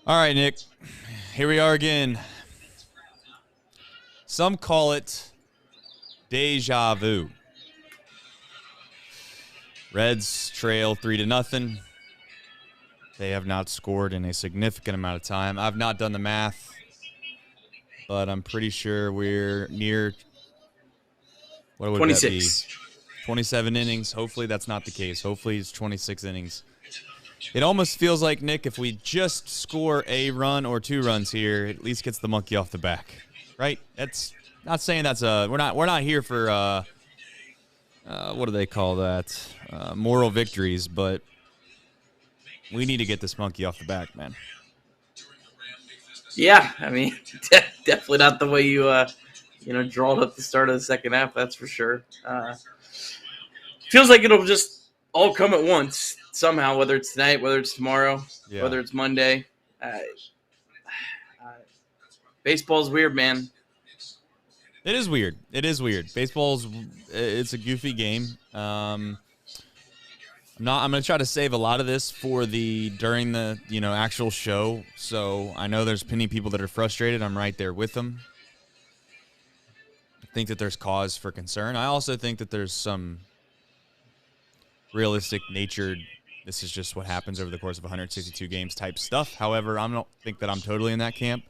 All right, Nick. Here we are again. Some call it deja vu. Reds trail 3-0. They have not scored in a significant amount of time. I've not done the math, but I'm pretty sure we're near, what would 26. that be? 27 innings. Hopefully that's not the case. Hopefully it's 26 innings. It almost feels like, Nick, if we just score a run or 2 runs here, it at least gets the monkey off the back, right? That's not saying that's we're not here for what do they call that? Moral victories, but we need to get this monkey off the back, man. Yeah, I mean, definitely not the way you draw it up the start of the second half. That's for sure. Feels like it'll just all come at once somehow. Whether it's tonight, whether it's tomorrow, whether it's Monday. Baseball's weird, man. It is weird. It's a goofy game. I'm going to try to save a lot of this for during the actual show. So I know there's many people that are frustrated. I'm right there with them. I think that there's cause for concern. I also think that there's some realistic natured, this is just what happens over the course of 162 games type stuff. However, I don't think that I'm totally in that camp.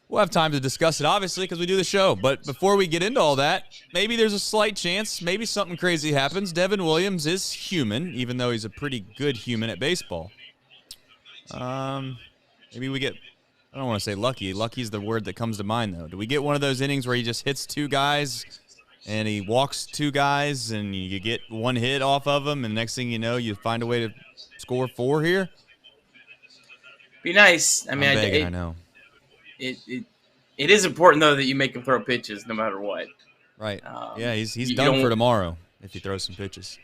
We'll have time to discuss it, obviously, because we do the show. But before we get into all that, maybe there's a slight chance, maybe something crazy happens. Devin Williams is human, even though he's a pretty good human at baseball. Maybe we get, I don't want to say lucky. Lucky is the word that comes to mind, though. Do we get one of those innings where he just hits 2 guys and he walks 2 guys and you get 1 hit off of him, and next thing you know, you find a way to score 4 here? Be nice. I mean, I know. It is important, though, that you make him throw pitches no matter what. Right. Yeah, he's done for tomorrow if he throws some pitches.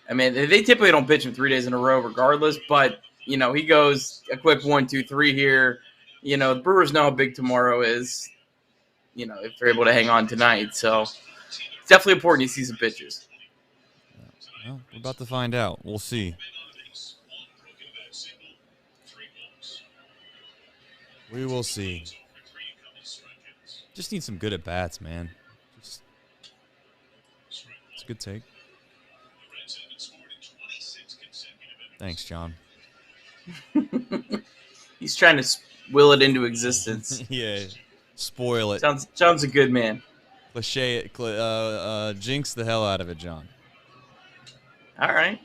I mean, they typically don't pitch him 3 days in a row regardless, but, he goes a quick 1, 2, 3 here. The Brewers know how big tomorrow is, if they're able to hang on tonight. So it's definitely important to see some pitches. Well, we're about to find out. We'll see. We will see. Just need some good at-bats, man. It's a good take. Thanks, John. He's trying to will it into existence. Yeah. Spoil it. John's a good man. Cliche it. Jinx the hell out of it, John. All right.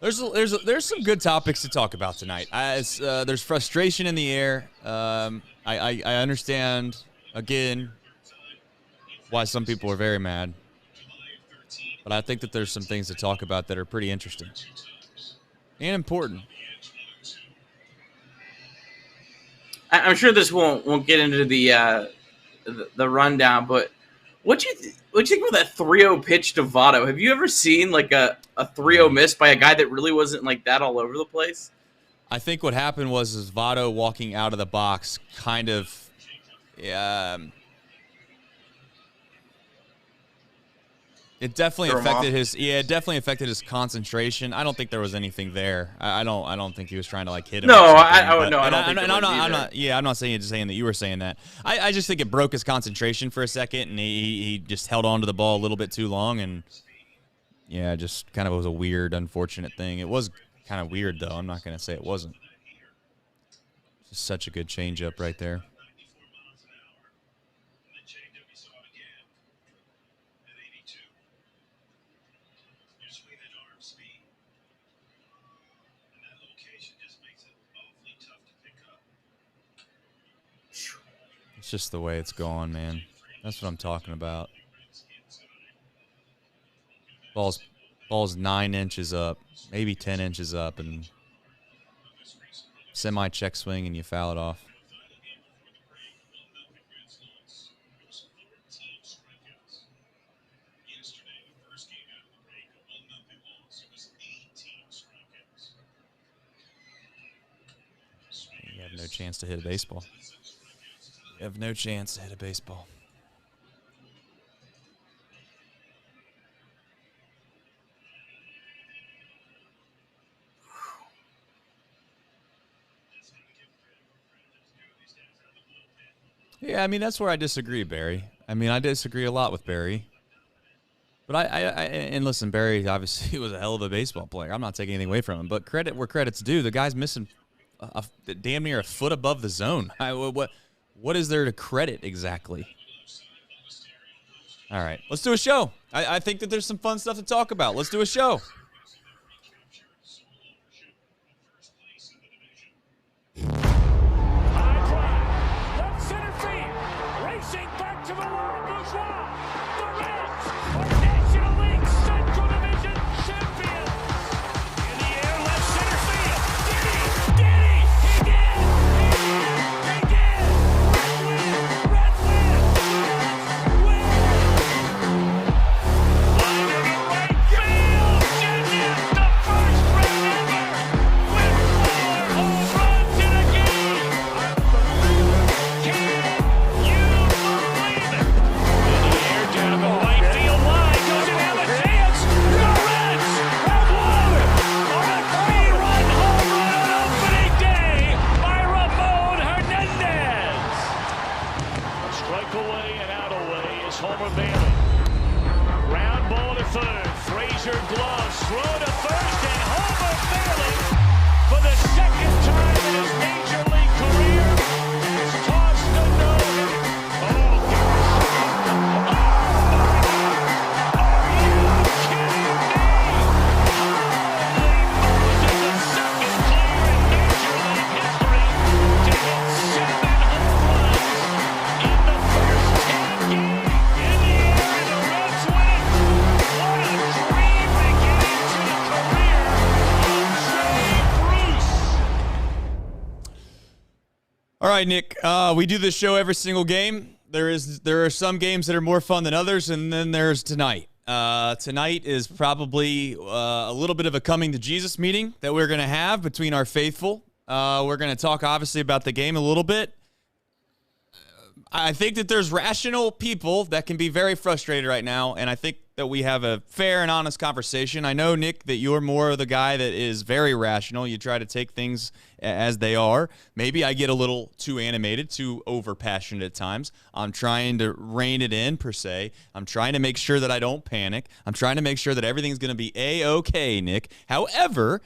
There's some good topics to talk about tonight. There's frustration in the air. I understand, again, why some people are very mad. But I think that there's some things to talk about that are pretty interesting and important. I'm sure this won't get into the rundown, but what'd you think about that 3-0 pitch to Votto? Have you ever seen like a 3-0 miss by a guy that really wasn't like that all over the place? I think what happened was Votto walking out of the box kind of it definitely affected his concentration. I don't think there was anything there. I don't think he was trying to like hit him. No, I don't think I'm not saying that you were saying that. I just think it broke his concentration for a second, and he just held on to the ball a little bit too long, and just kind of was a weird, unfortunate thing. It was kind of weird though. I'm not going to say it wasn't. Just such a good changeup right there. It's just the way it's going, man. That's what I'm talking about. Ball's 9 inches up, maybe 10 inches up, and semi-check swing, and you foul it off. You have no chance to hit a baseball. You have no chance to hit a baseball. Yeah, I mean, that's where I disagree, Barry. I mean, I disagree a lot with Barry. But and listen, Barry obviously was a hell of a baseball player. I'm not taking anything away from him. But credit where credit's due. The guy's missing damn near a foot above the zone. What is there to credit exactly? All right, let's do a show. I think that there's some fun stuff to talk about. Let's do a show. All right, Nick, we do this show every single game. There are some games that are more fun than others, and then there's tonight. Tonight is probably a little bit of a coming to Jesus meeting that we're going to have between our faithful. We're going to talk, obviously, about the game a little bit. I think that there's rational people that can be very frustrated right now, and I think that we have a fair and honest conversation. I know, Nick, that you're more of the guy that is very rational. You try to take things as they are. Maybe I get a little too animated, too over-passionate at times. I'm trying to rein it in, per se. I'm trying to make sure that I don't panic. I'm trying to make sure that everything's going to be A-okay, Nick. However,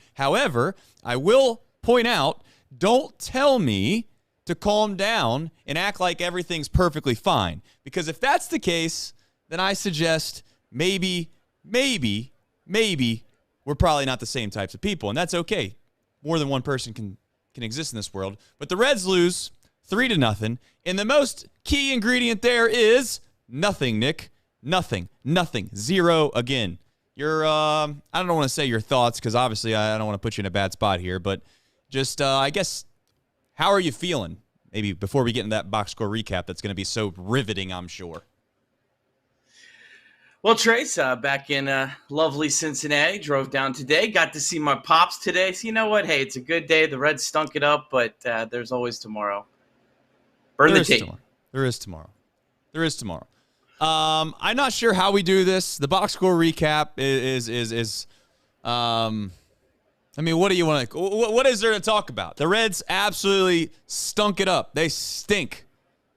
I will point out, don't tell me to calm down and act like everything's perfectly fine. Because if that's the case, then I suggest maybe we're probably not the same types of people, and that's okay. More than one person can exist in this world. But the Reds lose 3-0, and the most key ingredient there is nothing, Nick. Nothing. Zero again. Your I don't want to say your thoughts, because obviously I don't want to put you in a bad spot here, but just I guess, how are you feeling? Maybe before we get into that box score recap that's going to be so riveting, I'm sure. Well, Trace, back in lovely Cincinnati, drove down today, got to see my pops today. So you know what? Hey, it's a good day. The Reds stunk it up, but there's always tomorrow. Burn the tape. There is tomorrow. I'm not sure how we do this. The box score recap is I mean, what do you want to? What is there to talk about? The Reds absolutely stunk it up. They stink.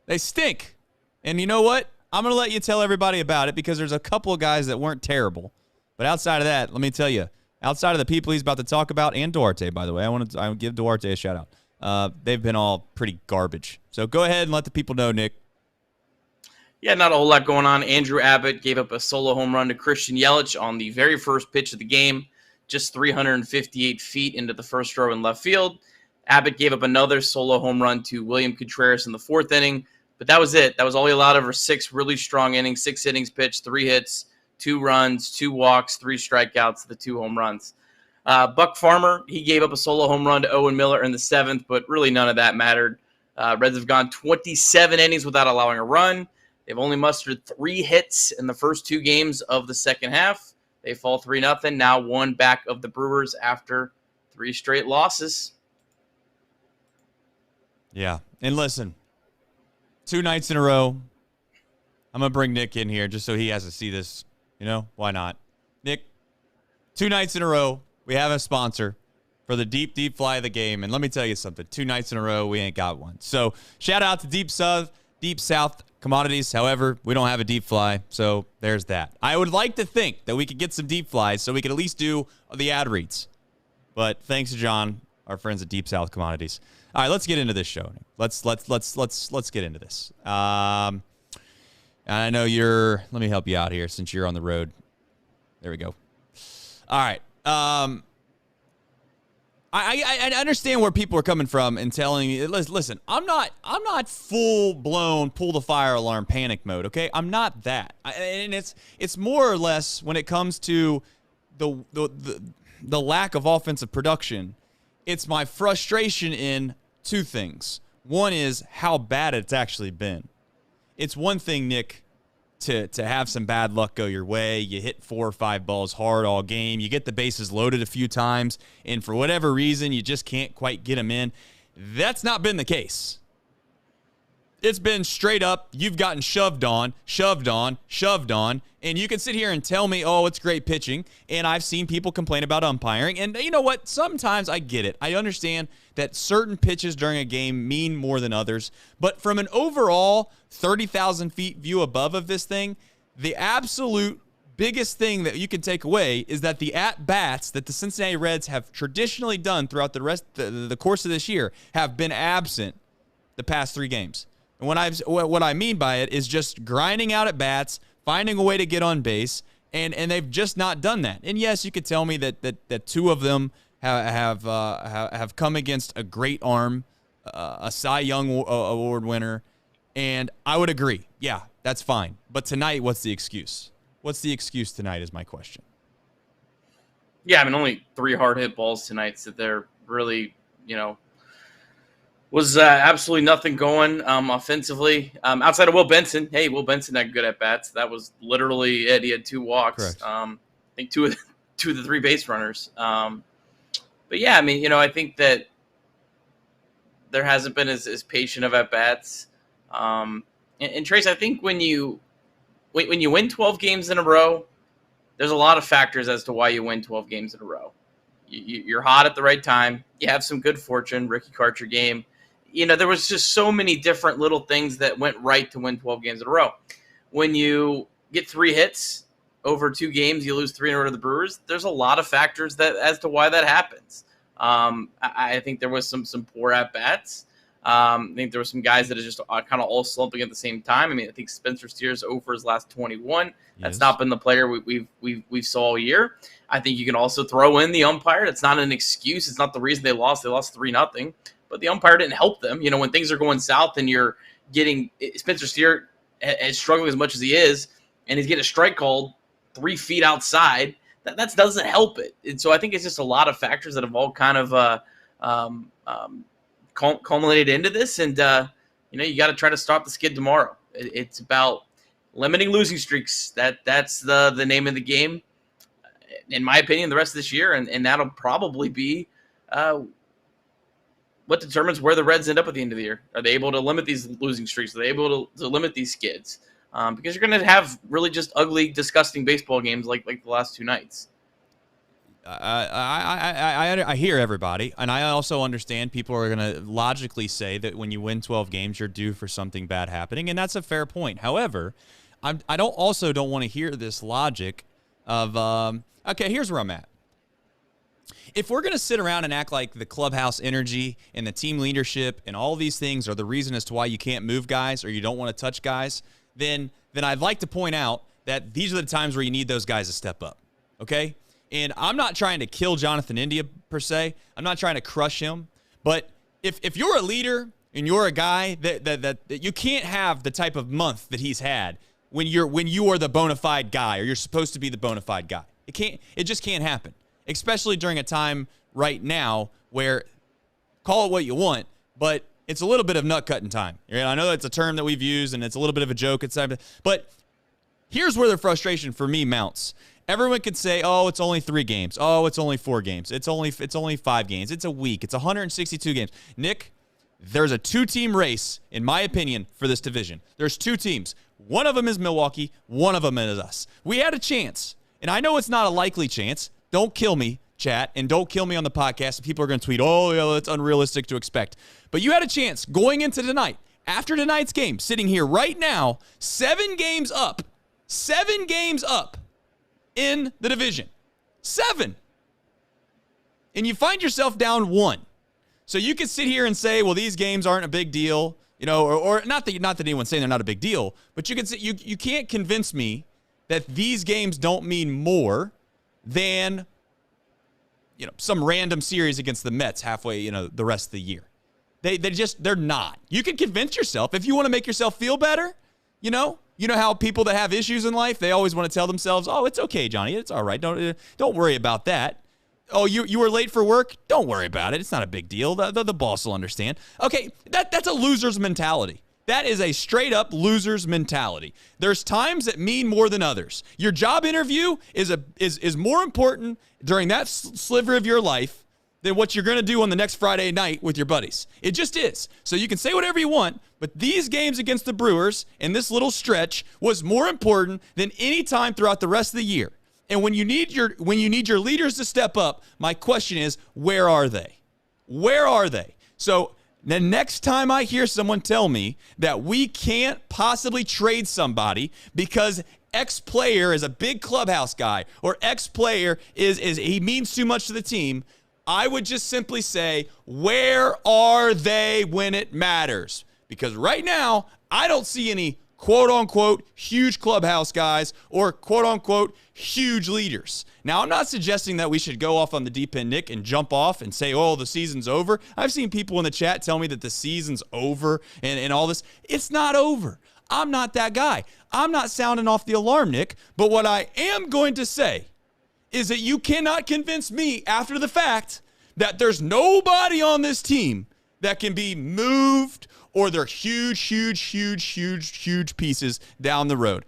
And you know what? I'm going to let you tell everybody about it, because there's a couple of guys that weren't terrible. But outside of that, let me tell you, outside of the people he's about to talk about, and Duarte, by the way, I would give Duarte a shout out. They've been all pretty garbage. So go ahead and let the people know, Nick. Yeah, not a whole lot going on. Andrew Abbott gave up a solo home run to Christian Yelich on the very first pitch of the game, just 358 feet into the first row in left field. Abbott gave up another solo home run to William Contreras in the fourth inning. But that was it. That was all he allowed over 6 really strong innings, 6 innings pitched, 3 hits, 2 runs, 2 walks, 3 strikeouts, the 2 home runs. Buck Farmer, he gave up a solo home run to Owen Miller in the 7th, but really none of that mattered. Reds have gone 27 innings without allowing a run. They've only mustered 3 hits in the first 2 games of the second half. They fall 3-0, now 1 back of the Brewers after 3 straight losses. Yeah, and listen, 2 nights in a row, I'm going to bring Nick in here just so he has to see this. You know, why not? Nick, 2 nights in a row, we have a sponsor for the deep, deep fly of the game. And let me tell you something. 2 nights in a row, we ain't got one. So shout out to Deep South commodities. However, we don't have a deep fly, so there's that. I would like to think that we could get some deep flies so we could at least do the ad reads. But thanks to John, our friends at Deep South Commodities. All right, let's get into this show. Let's get into this. I know let me help you out here since you're on the road. There we go. All right. I understand where people are coming from and telling me, listen, I'm not full blown pull the fire alarm panic mode. Okay, I'm not that. And it's more or less when it comes to the lack of offensive production. It's my frustration in two things. One is how bad it's actually been. It's one thing, Nick, to have some bad luck go your way. You hit 4 or 5 balls hard all game. You get the bases loaded a few times, and for whatever reason, you just can't quite get them in. That's not been the case. It's been straight up, you've gotten shoved on, and you can sit here and tell me, oh, it's great pitching, and I've seen people complain about umpiring, and you know what? Sometimes I get it. I understand that certain pitches during a game mean more than others, but from an overall 30,000 feet view above of this thing, the absolute biggest thing that you can take away is that the at-bats that the Cincinnati Reds have traditionally done throughout the course of this year have been absent the past 3 games. And what I mean by it is just grinding out at bats, finding a way to get on base, and they've just not done that. And yes, you could tell me that 2 of them have come against a great arm, a Cy Young Award winner, and I would agree. Yeah, that's fine. But tonight, what's the excuse? What's the excuse tonight is my question. Yeah, I mean, only 3 hard hit balls tonight, so they're really, was absolutely nothing going offensively outside of Will Benson. Hey, Will Benson had good at bats. That was literally it. He had 2 walks. I think 2 of the 3 base runners. But yeah, I mean, I think that there hasn't been as patient of at bats. And Trace, I think when you win 12 games in a row, there's a lot of factors as to why you win 12 games in a row. You're hot at the right time. You have some good fortune. Ricky Karcher game. There was just so many different little things that went right to win 12 games in a row. When you get 3 hits over 2 games, you lose 3 in a row to the Brewers. There's a lot of factors as to why that happens. I think there was some poor at-bats. I think there were some guys that are just kind of all slumping at the same time. I mean, I think Spencer Steer's over his last 21. That's not been the player we saw all year. I think you can also throw in the umpire. It's not an excuse. It's not the reason they lost. They lost 3-0. But the umpire didn't help them. When things are going south and you're getting Spencer Steer is struggling as much as he is, and he's getting a strike called 3 feet outside, that doesn't help it. And so I think it's just a lot of factors that have all kind of culminated into this. And, you got to try to stop the skid tomorrow. It's about limiting losing streaks. That's the name of the game, in my opinion, the rest of this year. And that'll probably be what determines where the Reds end up at the end of the year. Are they able to limit these losing streaks? Are they able to limit these skids? Because you're going to have really just ugly, disgusting baseball games like the last 2 nights. I hear everybody, and I also understand people are going to logically say that when you win 12 games, you're due for something bad happening, and that's a fair point. However, I don't want to hear this logic of, okay, here's where I'm at. If we're going to sit around and act like the clubhouse energy and the team leadership and all these things are the reason as to why you can't move guys or you don't want to touch guys, then I'd like to point out that these are the times where you need those guys to step up, okay? And I'm not trying to kill Jonathan India per se. I'm not trying to crush him. But if you're a leader and you're a guy that you can't have the type of month that he's had when you are the bona fide guy or you're supposed to be the bona fide guy. It just can't happen. Especially during a time right now where, call it what you want, but it's a little bit of nut-cutting time. I know that's a term that we've used, and it's a little bit of a joke, etc. But here's where the frustration for me mounts. Everyone could say, oh, it's only 3 games. Oh, it's only 4 games. It's only 5 games. It's a week. It's 162 games. Nick, there's a 2-team race, in my opinion, for this division. There's 2 teams. One of them is Milwaukee. One of them is us. We had a chance, and I know it's not a likely chance. Don't kill me, chat, and don't kill me on the podcast. People are going to tweet, oh, yeah, that's unrealistic to expect. But you had a chance going into tonight. after tonight's game, sitting here right now, 7 games up in the division. 7. And you find yourself down 1. So you can sit here and say, well, these games aren't a big deal, or not that anyone's saying they're not a big deal, but you can say you can't convince me that these games don't mean more than some random series against the Mets halfway, the rest of the year. They're not. You can convince yourself if you want to make yourself feel better. You know how people that have issues in life, they always want to tell themselves, "Oh, it's okay, Johnny. It's all right. Don't worry about that." Oh, you were late for work? Don't worry about it. It's not a big deal. The boss will understand. Okay, that's a loser's mentality. That is a straight-up loser's mentality. There's times that mean more than others. Your job interview is more important during that sliver of your life than what you're going to do on the next Friday night with your buddies. It just is. So you can say whatever you want, but these games against the Brewers in this little stretch was more important than any time throughout the rest of the year. And when you need your leaders to step up, my question is, where are they? Where are they? So the next time I hear someone tell me that we can't possibly trade somebody because X player is a big clubhouse guy or X player is he means too much to the team, I would just simply say, where are they when it matters? Because right now, I don't see any quote-unquote huge clubhouse guys or quote-unquote huge leaders. Now, I'm not suggesting that we should go off on the deep end, Nick, and jump off and say, oh, the season's over. I've seen people in the chat tell me that the season's over and all this. It's not over. I'm not that guy. I'm not sounding off the alarm, Nick. But what I am going to say is that you cannot convince me after the fact that there's nobody on this team that can be moved or they're huge pieces down the road.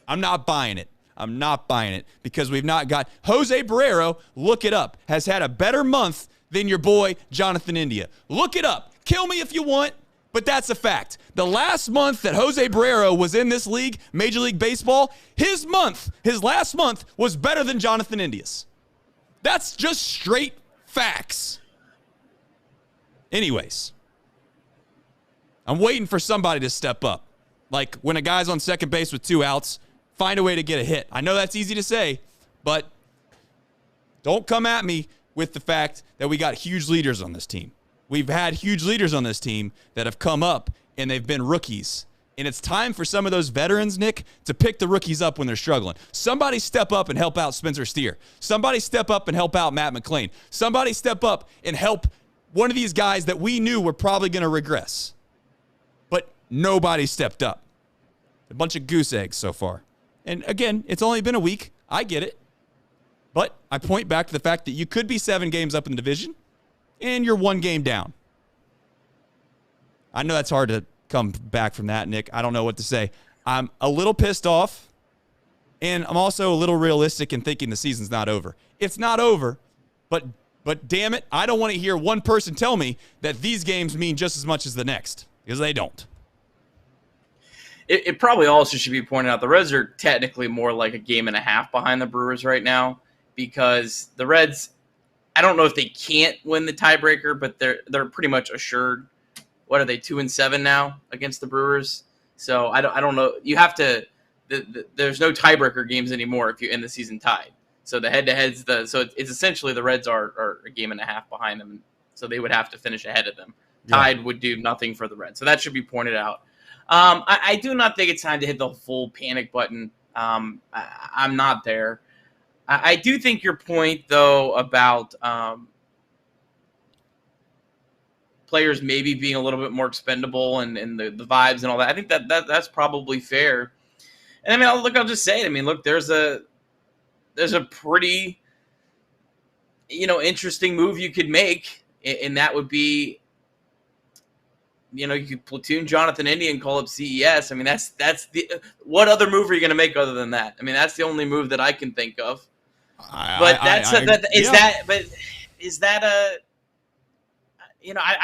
I'm not buying it. I'm not buying it because we've not got Jose Barrero, look it up, has had a better month than your boy Jonathan India. Look it up. Kill me if you want, but that's a fact. The last month that Jose Barrero was in this league, Major League Baseball, his last month was better than Jonathan India's. That's just straight facts. Anyways, I'm waiting for somebody to step up. Like when a guy's on second base with 2 outs, find a way to get a hit. I know that's easy to say, but don't come at me with the fact that we got huge leaders on this team. We've had huge leaders on this team that have come up, and they've been rookies. And it's time for some of those veterans, Nick, to pick the rookies up when they're struggling. Somebody step up and help out Spencer Steer. Somebody step up and help out Matt McClain. Somebody step up and help one of these guys that we knew were probably going to regress. But nobody stepped up. A bunch of goose eggs so far. And again, it's only been a week. I get it. But I point back to the fact that you could be 7 games up in the division, and you're 1 game down. I know that's hard to come back from that, Nick. I don't know what to say. I'm a little pissed off, and I'm also a little realistic in thinking the season's not over. It's not over, but damn it, I don't want to hear one person tell me that these games mean just as much as the next, because they don't. It probably also should be pointed out the Reds are technically more like a game and a half behind the Brewers right now because the Reds, I don't know if they can't win the tiebreaker, but they're pretty much assured. What are they, 2-7 now against the Brewers? So I don't know. You have to. There's no tiebreaker games anymore if you end the season tied. So the head-to-heads, so it's essentially the Reds are a game and a half behind them, so they would have to finish ahead of them. Tied would do nothing for the Reds, so that should be pointed out. I do not think it's time to hit the full panic button. I'm not there. I do think your point, though, about players maybe being a little bit more expendable and the vibes and all that, I think that's probably fair. And I mean, I'll just say it. I mean, look, there's a pretty, interesting move you could make, and that would be, you could platoon Jonathan India and call up CES. I mean, that's what other move are you going to make other than that? I mean, that's the only move that I can think of. I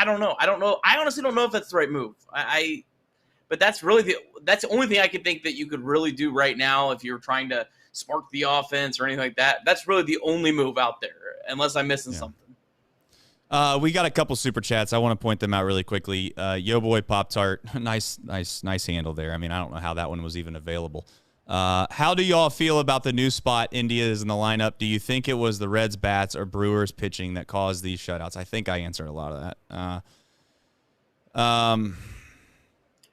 don't know. I honestly don't know if that's the right move. But that's that's the only thing I can think that you could really do right now if you're trying to spark the offense or anything like that. That's really the only move out there, unless I'm missing something. We got a couple super chats. I want to point them out really quickly. Yo boy Pop Tart, nice handle there. I mean, I don't know how that one was even available. How do y'all feel about the new spot India is in the lineup? Do you think it was the Reds bats or Brewers pitching that caused these shutouts? I think I answered a lot of that.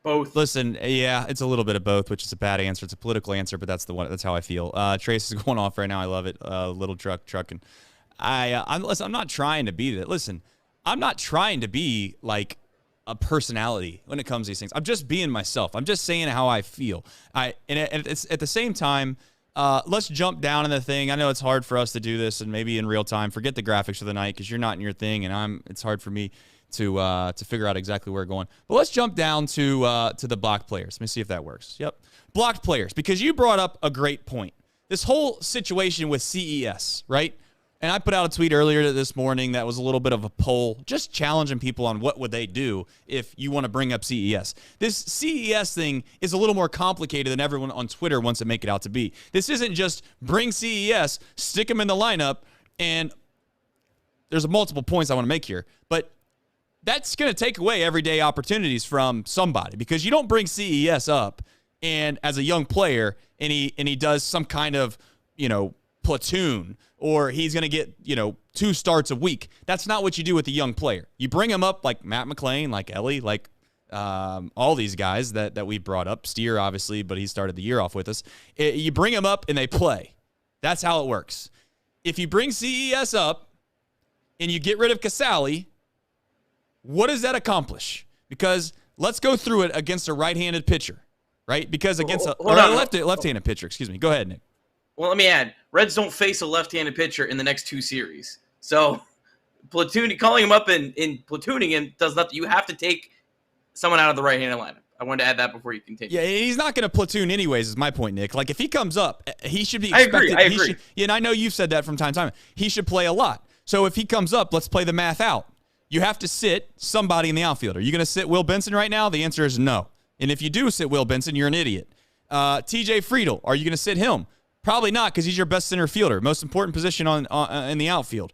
Both. Listen, yeah, it's a little bit of both, which is a bad answer. It's a political answer, but that's the one. That's how I feel. Trace is going off right now. I love it. Little trucking. I'm not trying to be that. Listen, I'm not trying to be like a personality when it comes to these things. I'm just being myself. I'm just saying how I feel. And it's at the same time. Let's jump down in the thing. I know it's hard for us to do this, and maybe in real time. Forget the graphics of the night because you're not in your thing, and it's hard for me to figure out exactly where we're going. But let's jump down to the blocked players. Let me see if that works. Yep, blocked players, because you brought up a great point. This whole situation with CES, right? And I put out a tweet earlier this morning that was a little bit of a poll, just challenging people on what would they do if you want to bring up CES. This CES thing is a little more complicated than everyone on Twitter wants to make it out to be. This isn't just bring CES, stick them in the lineup, and there's multiple points I want to make here. But that's going to take away everyday opportunities from somebody, because you don't bring CES up and as a young player and he does some kind of, platoon, or he's going to get, 2 starts a week. That's not what you do with a young player. You bring him up like Matt McClain, like Ellie, like all these guys that we brought up. Steer, obviously, but he started the year off with us. You bring him up and they play. That's how it works. If you bring CES up and you get rid of Casale, what does that accomplish? Because let's go through it against a right-handed pitcher, right? Because against a left-handed pitcher, excuse me. Go ahead, Nick. Well, let me add, Reds don't face a left-handed pitcher in the next 2 series. So calling him up and platooning him does nothing. You have to take someone out of the right-handed lineup. I wanted to add that before you continue. Yeah, he's not going to platoon anyways, is my point, Nick. Like, if he comes up, he should be expected. I agree. And I know you've said that from time to time. He should play a lot. So if he comes up, let's play the math out. You have to sit somebody in the outfield. Are you going to sit Will Benson right now? The answer is no. And if you do sit Will Benson, you're an idiot. TJ Friedl, are you going to sit him? Probably not, because he's your best center fielder, most important position in the outfield.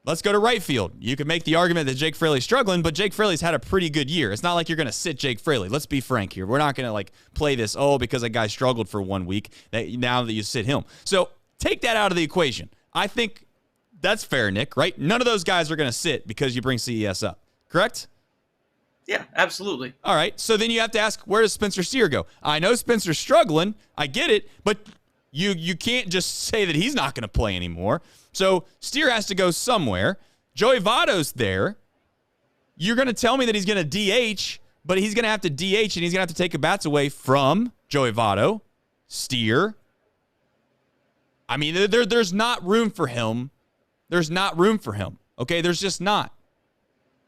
Let's go to right field. You could make the argument that Jake Fraley's struggling, but Jake Fraley's had a pretty good year. It's not like you're going to sit Jake Fraley. Let's be frank here. We're not going to play this, because a guy struggled for 1 week, now that you sit him. So take that out of the equation. I think that's fair, Nick, right? None of those guys are going to sit because you bring CES up, correct? Yeah, absolutely. All right, so then you have to ask, where does Spencer Steer go? I know Spencer's struggling. I get it, but you can't just say that he's not going to play anymore. So Steer has to go somewhere. Joey Votto's there. You're going to tell me that he's going to DH, but he's going to have to DH, and he's going to have to take bats away from Joey Votto, Steer. I mean, there's not room for him. There's not room for him. Okay, there's just not.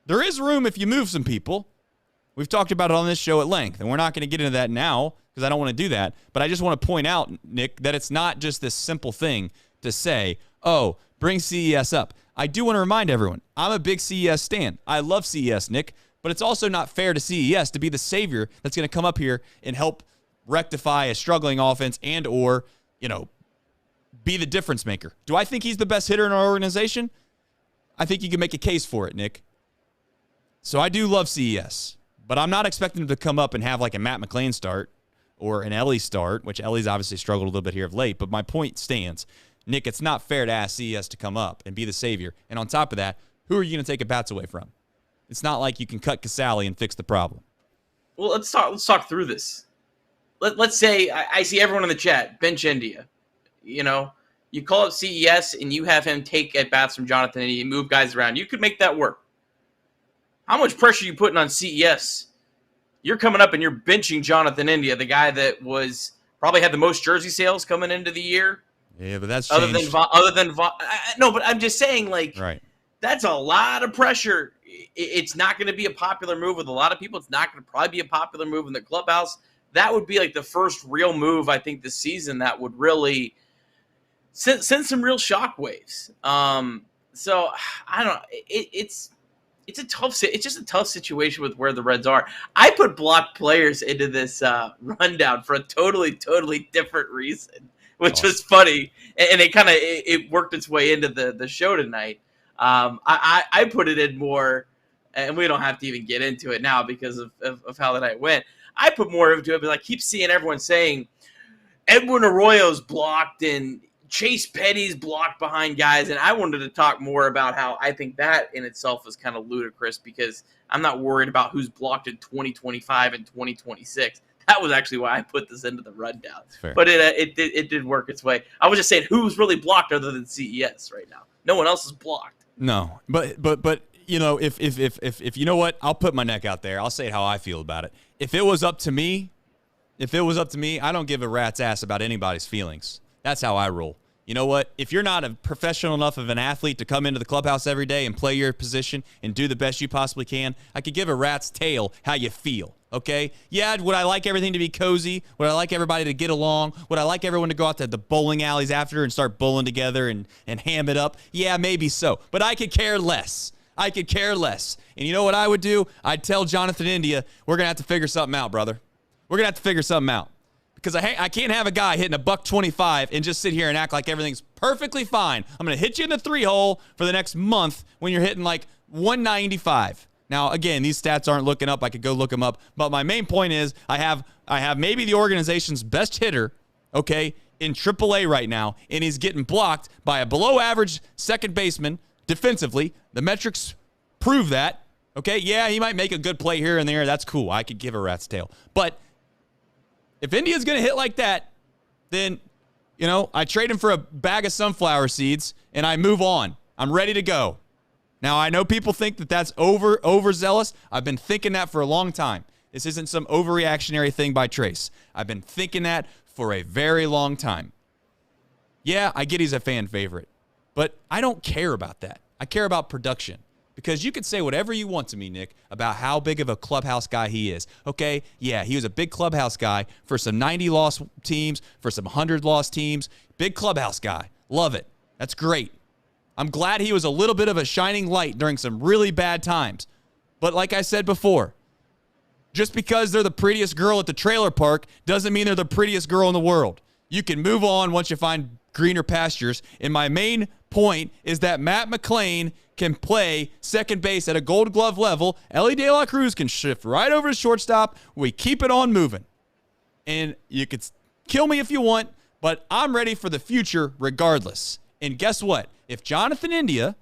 There is room if you move some people. We've talked about it on this show at length, and we're not going to get into that now because I don't want to do that. But I just want to point out, Nick, that it's not just this simple thing to say, bring CES up. I do want to remind everyone, I'm a big CES stan. I love CES, Nick, but it's also not fair to CES to be the savior that's going to come up here and help rectify a struggling offense and or, be the difference maker. Do I think he's the best hitter in our organization? I think you can make a case for it, Nick. So I do love CES, but I'm not expecting him to come up and have like a Matt McClain start or an Ellie start, which Ellie's obviously struggled a little bit here of late, but my point stands. Nick, it's not fair to ask CES to come up and be the savior. And on top of that, who are you going to take at bats away from? It's not like you can cut Casale and fix the problem. Well, let's talk through this. Let's say I see everyone in the chat, bench India. You call up CES and you have him take at bats from Jonathan and you move guys around. You could make that work. How much pressure are you putting on CES? You're coming up and you're benching Jonathan India, the guy that was probably had the most jersey sales coming into the year. Yeah, but that's changed. No, but I'm just saying, right. That's a lot of pressure. It's not going to be a popular move with a lot of people. It's not going to probably be a popular move in the clubhouse. That would be like the first real move, I think, this season that would really send some real shockwaves. So I don't know. It's just a tough situation with where the Reds are. I put blocked players into this rundown for a totally different reason, which was funny, and it worked its way into the show tonight. I put it in more, and we don't have to even get into it now because of how the night went. I put more into it, but I keep seeing everyone saying Edwin Arroyo's blocked and Chase Petty's blocked behind guys, and I wanted to talk more about how I think that in itself is kind of ludicrous because I'm not worried about who's blocked in 2025 and 2026. That was actually why I put this into the rundown. But it did work its way. I was just saying who's really blocked other than CES right now. No one else is blocked. No, but you know, if you know what, I'll put my neck out there. I'll say how I feel about it. If it was up to me, I don't give a rat's ass about anybody's feelings. That's how I roll. You know what? If you're not a professional enough of an athlete to come into the clubhouse every day and play your position and do the best you possibly can, I could give a rat's tail how you feel, okay? Yeah, would I like everything to be cozy? Would I like everybody to get along? Would I like everyone to go out to the bowling alleys after and start bowling together and ham it up? Yeah, maybe so. But I could care less. I could care less. And you know what I would do? I'd tell Jonathan India, we're going to have to figure something out, brother. We're going to have to figure something out. Because I can't have a guy hitting a $125 and just sit here and act like everything's perfectly fine. I'm going to hit you in the 3-hole for the next month when you're hitting like 195. Now, again, these stats aren't looking up. I could go look them up. But my main point is I have maybe the organization's best hitter, okay, in AAA right now, and he's getting blocked by a below-average second baseman defensively. The metrics prove that, okay? Yeah, he might make a good play here and there. That's cool. I could give a rat's tail. But if India's going to hit like that, then, you know, I trade him for a bag of sunflower seeds and I move on. I'm ready to go. Now, I know people think that that's overzealous. I've been thinking that for a long time. This isn't some overreactionary thing by Trace. I've been thinking that for a very long time. Yeah, I get he's a fan favorite, but I don't care about that. I care about production. Because you could say whatever you want to me, Nick, about how big of a clubhouse guy he is. Okay, yeah, he was a big clubhouse guy for some 90-loss teams, for some 100-loss teams. Big clubhouse guy. Love it. That's great. I'm glad he was a little bit of a shining light during some really bad times. But like I said before, just because they're the prettiest girl at the trailer park doesn't mean they're the prettiest girl in the world. You can move on once you find greener pastures. And my main point is that Matt McClain can play second base at a Gold Glove level. Ellie De La Cruz can shift right over to shortstop. We keep it on moving. And you could kill me if you want, but I'm ready for the future regardless. And guess what? If Jonathan India,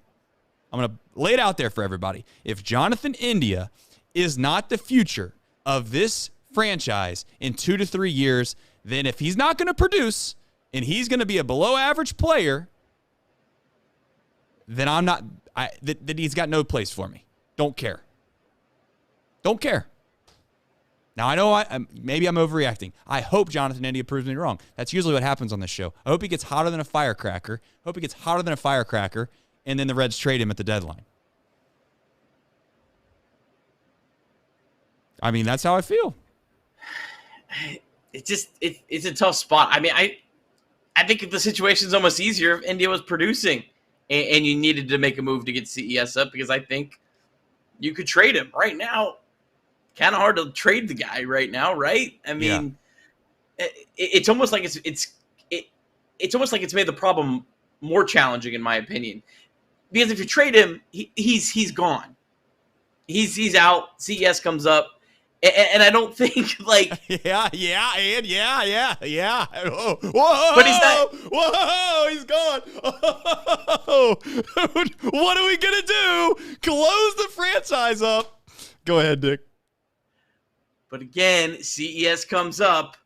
I'm going to lay it out there for everybody. If Jonathan India is not the future of this franchise in 2 to 3 years, then if he's not going to produce and he's going to be a below average player, then I'm not, that he's got no place for me. Don't care. Don't care. Now, I know maybe I'm overreacting. I hope Jonathan India proves me wrong. That's usually what happens on this show. I hope he gets hotter than a firecracker. And then the Reds trade him at the deadline. I mean, that's how I feel. It's a tough spot. I mean, I think the situation's almost easier if India was producing and you needed to make a move to get CES up, because I think you could trade him right now. Kind of hard to trade the guy right now, right? I mean, it's almost like it's almost like it's made the problem more challenging, in my opinion, because if you trade him, he's gone. He's out. CES comes up. And I don't think, like... Yeah. Whoa! But he's not... Whoa! He's gone! Oh, what are we going to do? Close the franchise up. Go ahead, Dick. But again, CES comes up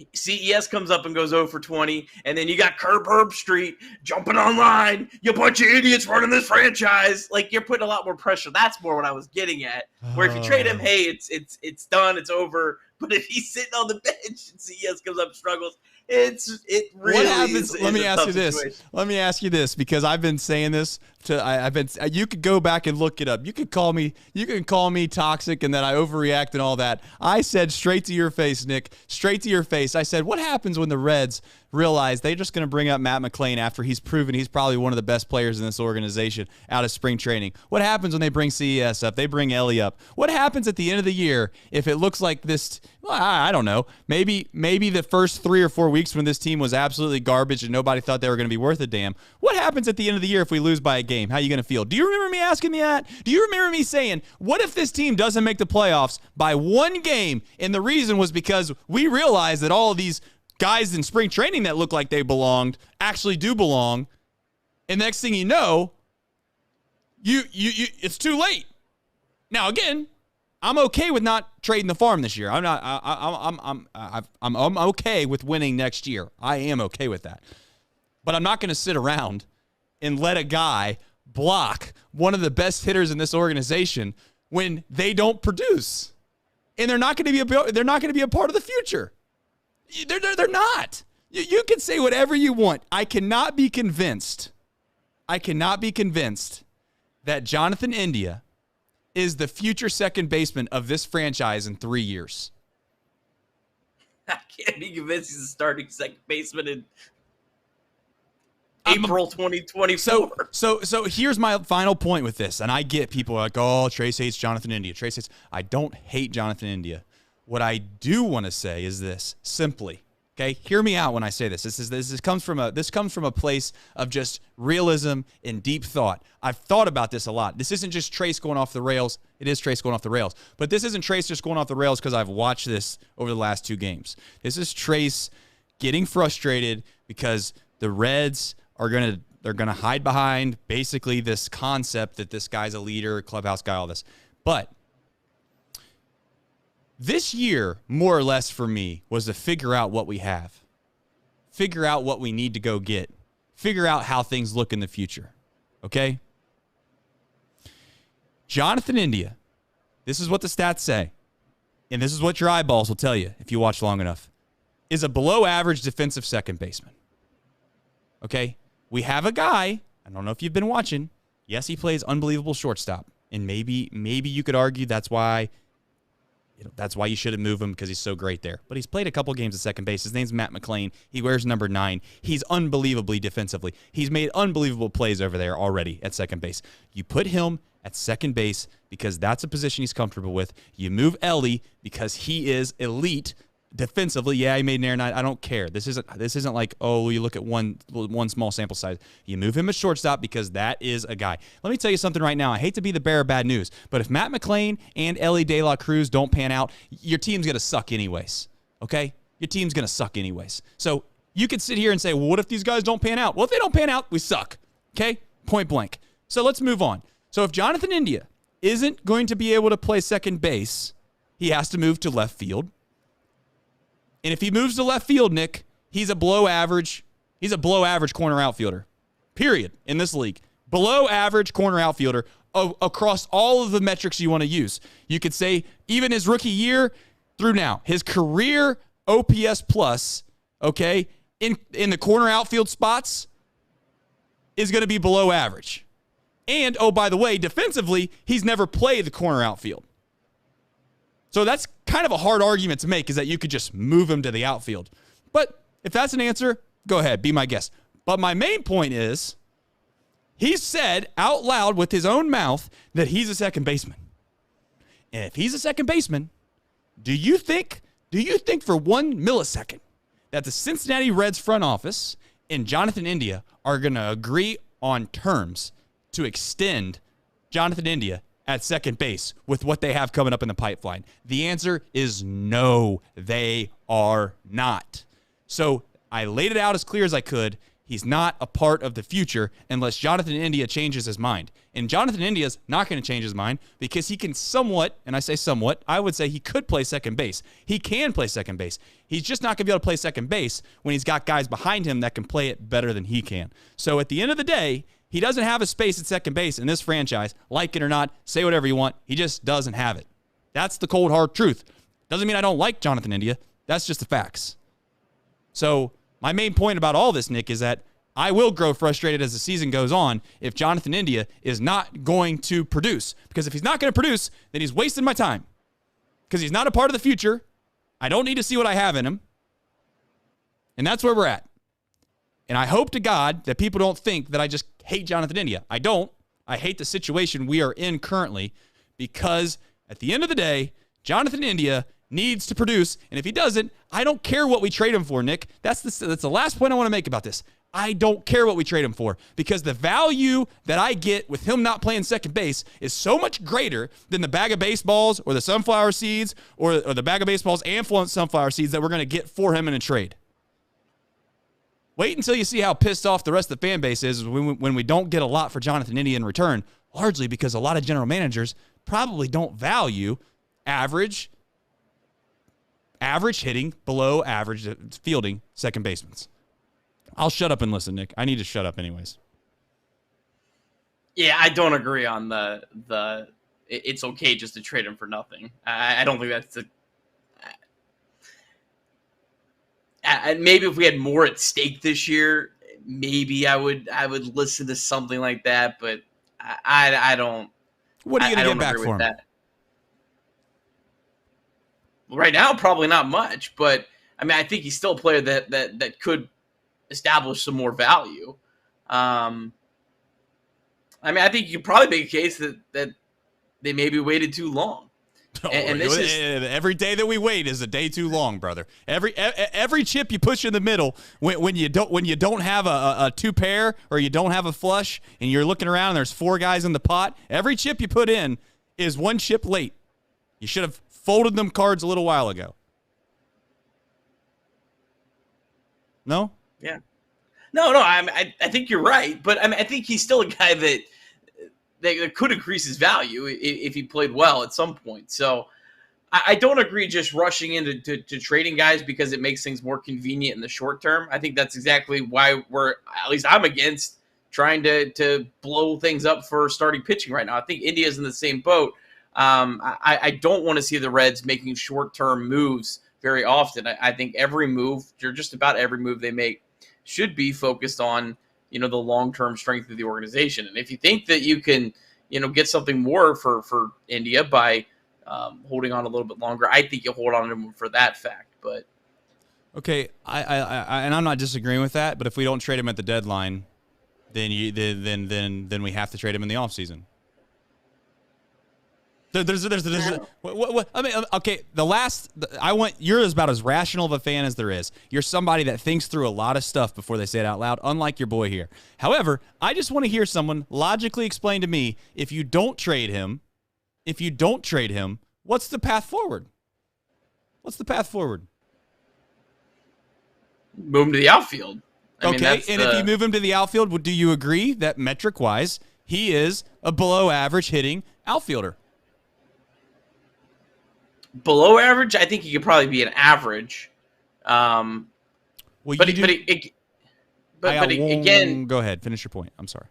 and goes 0 for 20, and then you got Curb Herb Street jumping online. You bunch of idiots running this franchise. Like, you're putting a lot more pressure. That's more what I was getting at. Where if you trade him, hey, it's done, it's over. But if he's sitting on the bench and CES comes up and struggles, it really what happens? is Let me a ask tough you this. situation. Let me ask you this, because I've been saying this you could go back and look it up. You can call me toxic and that I overreact and all that. I said straight to your face, Nick, straight to your face. I said, what happens when the Reds realize they're just going to bring up Matt McClain after he's proven he's probably one of the best players in this organization out of spring training? What happens when they bring CES up? They bring Ellie up. What happens at the end of the year if it looks like this? Well, I don't know. Maybe the first 3 or 4 weeks when this team was absolutely garbage and nobody thought they were going to be worth a damn. What happens at the end of the year if we lose by a game game, how you going to feel? Do you remember me asking me that? Do you remember me saying, what if this team doesn't make the playoffs by one game? And the reason was because we realized that all of these guys in spring training that look like they belonged actually do belong. And next thing you know, it's too late. Now, again, I'm okay with not trading the farm this year. I'm okay with winning next year. I am okay with that. But I'm not going to sit around and let a guy block one of the best hitters in this organization when they don't produce, and they're not going to be a part of the future. They're not. You can say whatever you want. I cannot be convinced that Jonathan India is the future second baseman of this franchise in 3 years. I can't be convinced he's a starting second baseman in April 2024. So here's my final point with this, and I get people like, oh, Trace hates Jonathan India. I don't hate Jonathan India. What I do want to say is this, simply, okay? Hear me out when I say this. This comes from a place of just realism and deep thought. I've thought about this a lot. This isn't just Trace going off the rails. It is Trace going off the rails. But this isn't Trace just going off the rails because I've watched this over the last 2 games. This is Trace getting frustrated because the Reds they're gonna hide behind basically this concept that this guy's a leader, clubhouse guy, all this. But this year, more or less for me, was to figure out what we have, figure out what we need to go get, figure out how things look in the future. Okay? Jonathan India, this is what the stats say, and this is what your eyeballs will tell you if you watch long enough, is a below average defensive second baseman. Okay? We have a guy, I don't know if you've been watching. Yes, he plays unbelievable shortstop. And maybe you could argue that's why you shouldn't move him because he's so great there. But he's played a couple games at second base. His name's Matt McClain. He wears number 9. He's unbelievably defensively. He's made unbelievable plays over there already at second base. You put him at second base because that's a position he's comfortable with. You move Ellie because he is elite defensively. Yeah, he made an error night. I don't care. This isn't like, oh, you look at one small sample size. You move him at shortstop because that is a guy. Let me tell you something right now. I hate to be the bearer of bad news, but if Matt McClain and Ellie De La Cruz don't pan out, your team's going to suck anyways. Okay? Your team's going to suck anyways. So you could sit here and say, well, what if these guys don't pan out? Well, if they don't pan out, we suck. Okay? Point blank. So let's move on. So if Jonathan India isn't going to be able to play second base, he has to move to left field. And if he moves to left field, Nick, he's a below average corner outfielder. Period. In this league. Below average corner outfielder across all of the metrics you want to use. You could say even his rookie year through now, his career OPS plus, okay, in the corner outfield spots is going to be below average. And, oh, by the way, defensively, he's never played the corner outfield. So that's kind of a hard argument to make, is that you could just move him to the outfield. But if that's an answer, go ahead, be my guest. But my main point is, he said out loud with his own mouth that he's a second baseman. And if he's a second baseman, do you think for 1 millisecond that the Cincinnati Reds front office and Jonathan India are going to agree on terms to extend Jonathan India at second base with what they have coming up in the pipeline? The answer is no, they are not. So I laid it out as clear as I could. He's not a part of the future unless Jonathan India changes his mind. And Jonathan India's not going to change his mind because he can somewhat, and I say somewhat, I would say he could play second base. He can play second base. He's just not going to be able to play second base when he's got guys behind him that can play it better than he can. So at the end of the day, he doesn't have a space at second base in this franchise. Like it or not, say whatever you want. He just doesn't have it. That's the cold, hard truth. Doesn't mean I don't like Jonathan India. That's just the facts. So my main point about all this, Nick, is that I will grow frustrated as the season goes on if Jonathan India is not going to produce. Because if he's not going to produce, then he's wasting my time. Because he's not a part of the future. I don't need to see what I have in him. And that's where we're at. And I hope to God that people don't think that I just hate Jonathan India. I don't. I hate the situation we are in currently because at the end of the day, Jonathan India needs to produce. And if he doesn't, I don't care what we trade him for, Nick. That's the last point I want to make about this. I don't care what we trade him for because the value that I get with him not playing second base is so much greater than the bag of baseballs or the sunflower seeds or the bag of baseballs and sunflower seeds that we're going to get for him in a trade. Wait until you see how pissed off the rest of the fan base is when we don't get a lot for Jonathan India in return, largely because a lot of general managers probably don't value average hitting, below average fielding second basemen. I'll shut up and listen, Nick. I need to shut up anyways. Yeah, I don't agree on the it's okay just to trade him for nothing. I don't think that's the. Maybe if we had more at stake this year, maybe I would listen to something like that. But I don't. What are you going to get back for him? That. Right now, probably not much. But I mean, I think he's still a player that could establish some more value. I mean, I think you could probably make a case that they maybe waited too long. And this is every day that we wait is a day too long, brother. Every chip you push in the middle when you don't have a two pair or you don't have a flush and you're looking around and there's 4 guys in the pot, every chip you put in is 1 chip late. You should have folded them cards a little while ago. No? Yeah. No. I think you're right, but I mean, I think he's still a guy that could increase his value if he played well at some point. So I don't agree just rushing into to trading guys because it makes things more convenient in the short term. I think that's exactly why at least I'm against trying to blow things up for starting pitching right now. I think India's in the same boat. I don't want to see the Reds making short-term moves very often. I think every move, or just about every move they make, should be focused on, the long-term strength of the organization. And if you think that you can, get something more for India by holding on a little bit longer, I think you'll hold on to him for that fact. But okay, I and I'm not disagreeing with that. But if we don't trade him at the deadline, then we have to trade him in the offseason. There's what I mean, okay, you're about as rational of a fan as there is. You're somebody that thinks through a lot of stuff before they say it out loud, unlike your boy here. However, I just want to hear someone logically explain to me, if you don't trade him, what's the path forward? What's the path forward? Move him to the outfield. If you move him to the outfield, do you agree that metric-wise, he is a below-average hitting outfielder? Below average, I think he could probably be an average. Again, go ahead, finish your point. I'm sorry.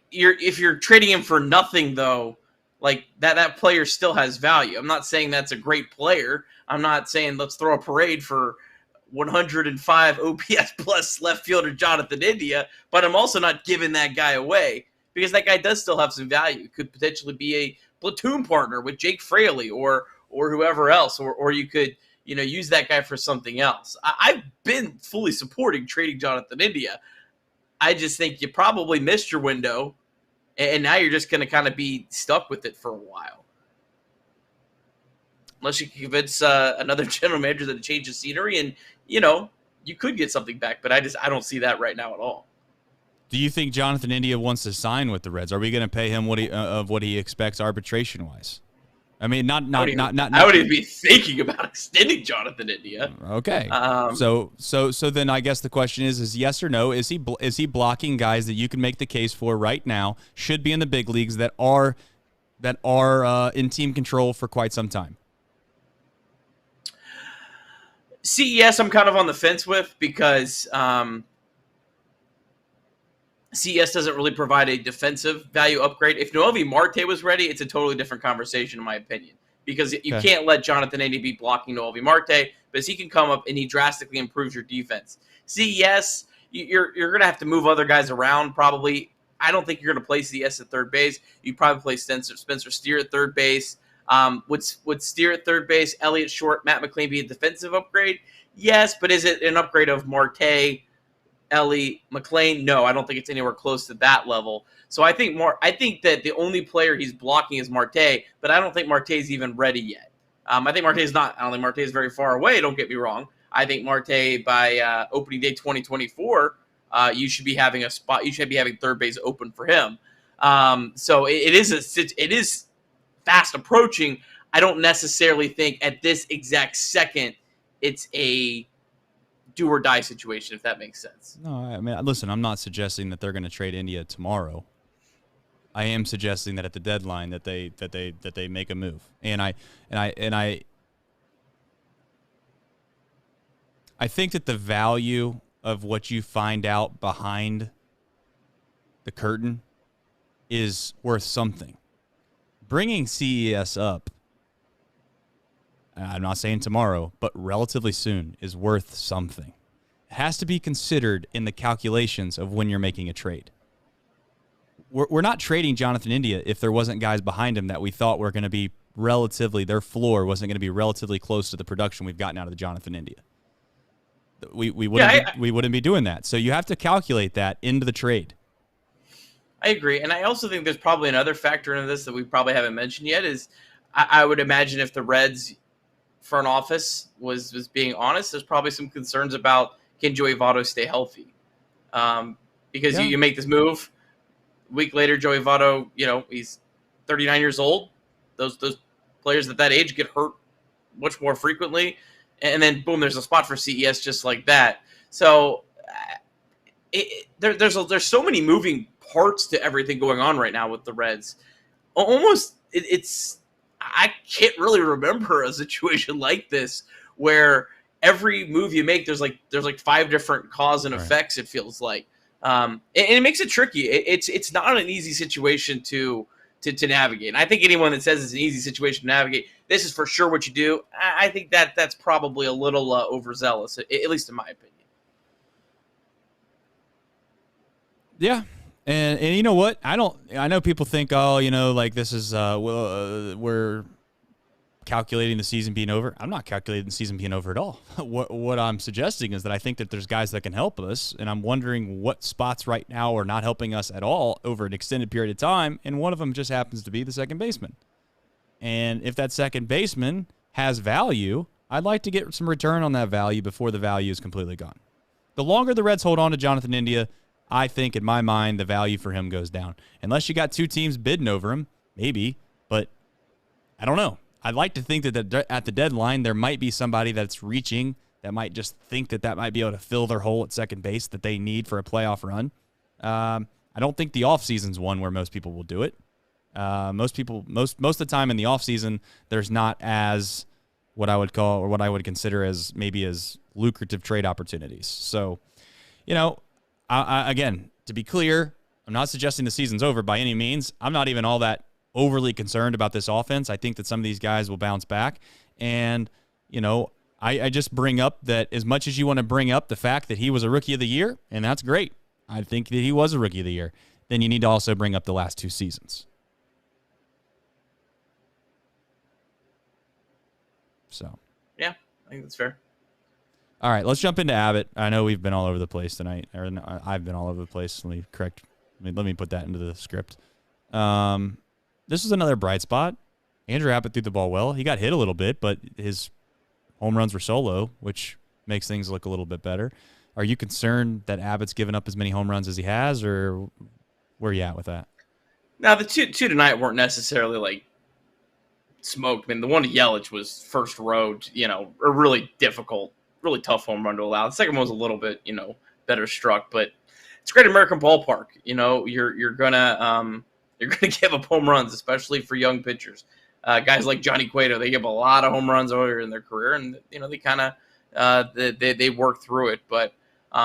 If you're trading him for nothing, though, like that player still has value. I'm not saying that's a great player. I'm not saying let's throw a parade for 105 OPS plus left fielder Jonathan India, but I'm also not giving that guy away because that guy does still have some value. Could potentially be a platoon partner with Jake Fraley or whoever else, or you could use that guy for something else. I've been fully supporting trading Jonathan India. I just think you probably missed your window, and now you're just going to kind of be stuck with it for a while, unless you convince another general manager that to change the scenery, and you could get something back. But I don't see that right now at all. Do you think Jonathan India wants to sign with the Reds? Are we going to pay him what he expects arbitration-wise? I mean, not. I would even be thinking about extending Jonathan India. Okay. So then I guess the question is yes or no? Is he blocking guys that you can make the case for right now should be in the big leagues that are in team control for quite some time? CES, I'm kind of on the fence with because. CES doesn't really provide a defensive value upgrade. If Noelvi Marte was ready, it's a totally different conversation, in my opinion, because you can't let Jonathan India be blocking Noelvi Marte, because he can come up and he drastically improves your defense. CES, you're going to have to move other guys around probably. I don't think you're going to play CES at third base. You probably play Spencer Steer at third base. Would Steer at third base, Elliott short, Matt McLean be a defensive upgrade? Yes, but is it an upgrade of Marte, Ellie, McLean? No, I don't think it's anywhere close to that level. So I think that the only player he's blocking is Marte, but I don't think Marte's even ready yet. I think Marte's not. I don't think Marte is very far away. Don't get me wrong. I think Marte by opening day 2024, you should be having a spot. You should be having third base open for him. So it is fast approaching. I don't necessarily think at this exact second it's a do or die situation, if that makes sense. No, I mean, listen, I'm not suggesting that they're going to trade India tomorrow. I am suggesting that at the deadline that they make a move, and I think that the value of what you find out behind the curtain is worth something. Bringing CES up, I'm not saying tomorrow, but relatively soon, is worth something. It has to be considered in the calculations of when you're making a trade. We're not trading Jonathan India if there wasn't guys behind him that we thought were going to be relatively, their floor wasn't going to be relatively close to the production we've gotten out of the Jonathan India. We wouldn't be doing that. So you have to calculate that into the trade. I agree. And I also think there's probably another factor into this that we probably haven't mentioned yet is I would imagine if the Reds front office was being honest, there's probably some concerns about can Joey Votto stay healthy? Because you make this move, a week later, Joey Votto, he's 39 years old. Those players at that age get hurt much more frequently. And then, boom, there's a spot for CES just like that. So there's so many moving parts to everything going on right now with the Reds. Almost, I can't really remember a situation like this where every move you make, there's like 5 different cause and effects. Right. It feels like, and it makes it tricky. It's not an easy situation to navigate. And I think anyone that says it's an easy situation to navigate, this is for sure what you do. I think that's probably a little overzealous, at least in my opinion. Yeah. And you know what? I know people think, like this is, we're calculating the season being over. I'm not calculating the season being over at all. What I'm suggesting is that I think that there's guys that can help us, and I'm wondering what spots right now are not helping us at all over an extended period of time, and one of them just happens to be the second baseman. And if that second baseman has value, I'd like to get some return on that value before the value is completely gone. The longer the Reds hold on to Jonathan India, I think, in my mind, the value for him goes down. Unless you got 2 teams bidding over him, maybe, but I don't know. I'd like to think that at the deadline, there might be somebody that's reaching that might just think that might be able to fill their hole at second base that they need for a playoff run. I don't think the offseason's one where most people will do it. Most of the time in the offseason, there's not as what I would call or what I would consider as maybe as lucrative trade opportunities. So, again, to be clear, I'm not suggesting the season's over by any means. I'm not even all that overly concerned about this offense. I think that some of these guys will bounce back. And, I just bring up that as much as you want to bring up the fact that he was a Rookie of the Year, and that's great. I think that he was a Rookie of the Year. Then you need to also bring up the last 2 seasons. So. Yeah, I think that's fair. All right, let's jump into Abbott. I know we've been all over the place tonight, or I've been all over the place. Let me put that into the script. This is another bright spot. Andrew Abbott threw the ball well. He got hit a little bit, but his home runs were solo, which makes things look a little bit better. Are you concerned that Abbott's given up as many home runs as he has, or where are you at with that? Now, the two tonight weren't necessarily like smoked. I mean, the one to Yelich was first row, a really difficult, really tough home run to allow. The second one was a little bit, better struck, but it's a great American ballpark. You're gonna give up home runs, especially for young pitchers. Guys like Johnny Cueto, they give a lot of home runs earlier in their career, and they kind of they work through it. But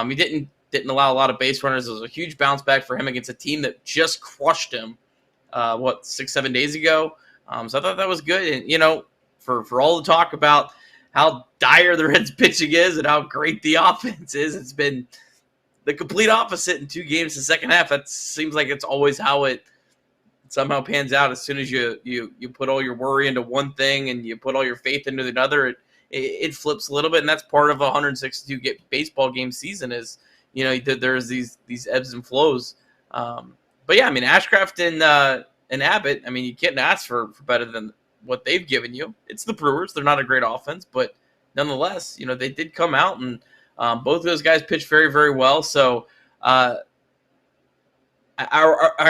he didn't allow a lot of base runners. It was a huge bounce back for him against a team that just crushed him. 6-7 days ago. So I thought that was good, and for all the talk about how dire the Reds pitching is and how great the offense is, it's been the complete opposite in 2 games in the second half. That seems like it's always how it somehow pans out. As soon as you put all your worry into one thing and you put all your faith into another, it flips a little bit, and that's part of a 162 baseball game season. Is there's these ebbs and flows. But yeah, I mean Ashcraft and Abbott. I mean you can't ask for better than what they've given you. It's the Brewers; they're not a great offense, but nonetheless, they did come out and both of those guys pitched very, very well. So I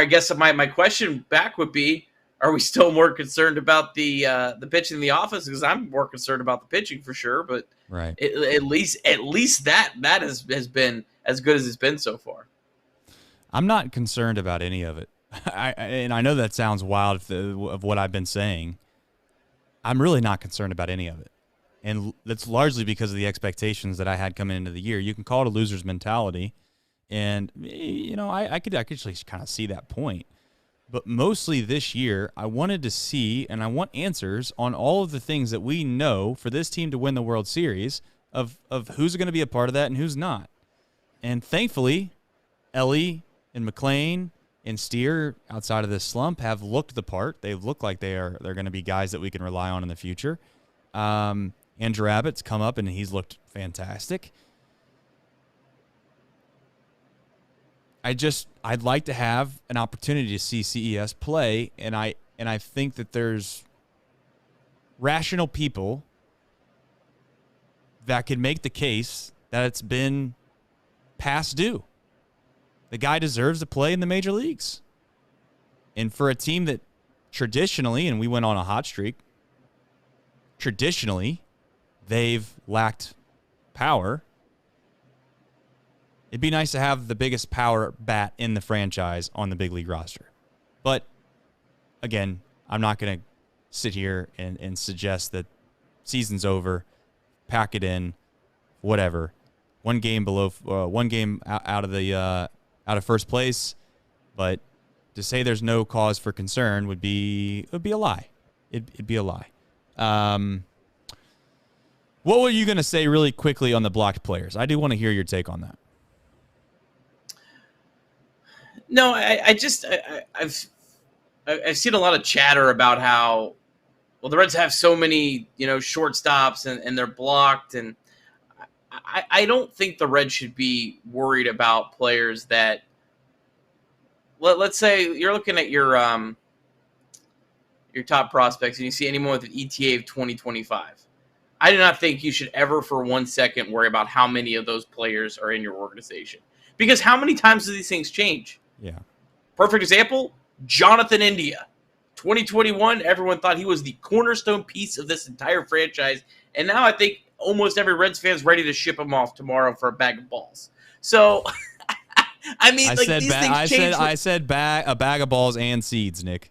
guess my question back would be, are we still more concerned about the pitching in the offense? Because I'm more concerned about the pitching for sure. But right, at least that has been as good as it's been so far. I'm not concerned about any of it. And I know that sounds wild of what I've been saying. I'm really not concerned about any of it. And that's largely because of the expectations that I had coming into the year. You can call it a loser's mentality. And, I could actually kind of see that point. But mostly this year, I wanted to see and I want answers on all of the things that we know for this team to win the World Series of who's going to be a part of that and who's not. And thankfully, Ellie and McLean and Steer, outside of this slump, have looked the part. They look like they're going to be guys that we can rely on in the future. Andrew Abbott's come up and he's looked fantastic. I'd like to have an opportunity to see CES play, and I think that there's rational people that could make the case that it's been past due. The guy deserves to play in the major leagues. And for a team that traditionally, and we went on a hot streak, traditionally, they've lacked power. It'd be nice to have the biggest power bat in the franchise on the big league roster. But, again, I'm not going to sit here and suggest that season's over, pack it in, whatever. One game out of first place, but to say there's no cause for concern would be a lie. It'd be a lie. What were you going to say really quickly on the blocked players? I do want to hear your take on that. No, I've seen a lot of chatter about how, well, the Reds have so many, shortstops and they're blocked. And I don't think the Reds should be worried about players that, let's say you're looking at your top prospects and you see anyone with an ETA of 2025. I do not think you should ever for 1 second worry about how many of those players are in your organization. Because how many times do these things change? Yeah. Perfect example, Jonathan India. 2021, everyone thought he was the cornerstone piece of this entire franchise. And now I think almost every Reds fan is ready to ship him off tomorrow for a bag of balls. So, I mean, these things change. I said a bag of balls and seeds, Nick.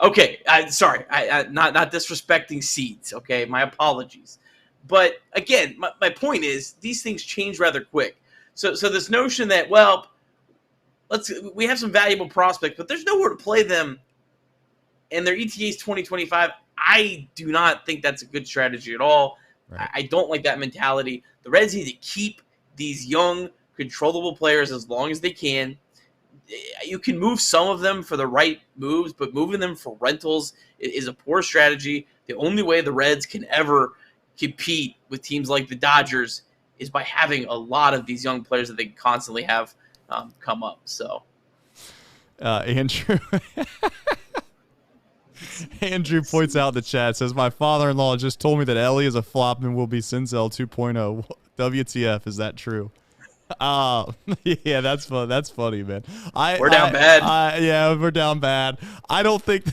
Okay, sorry, not disrespecting seeds. Okay, my apologies. But again, my point is these things change rather quick. So this notion that, well, we have some valuable prospects, but there's nowhere to play them, and their ETA is 2025. I do not think that's a good strategy at all. Right. I don't like that mentality. The Reds need to keep these young, controllable players as long as they can. You can move some of them for the right moves, but moving them for rentals is a poor strategy. The only way the Reds can ever compete with teams like the Dodgers is by having a lot of these young players that they constantly have come up. So, Andrew points out in the chat, says, my father-in-law just told me that Ellie is a flop and will be Sincel 2.0. WTF, is that true? Yeah, that's fun. That's funny, man. We're down bad. Yeah, we're down bad. I don't think.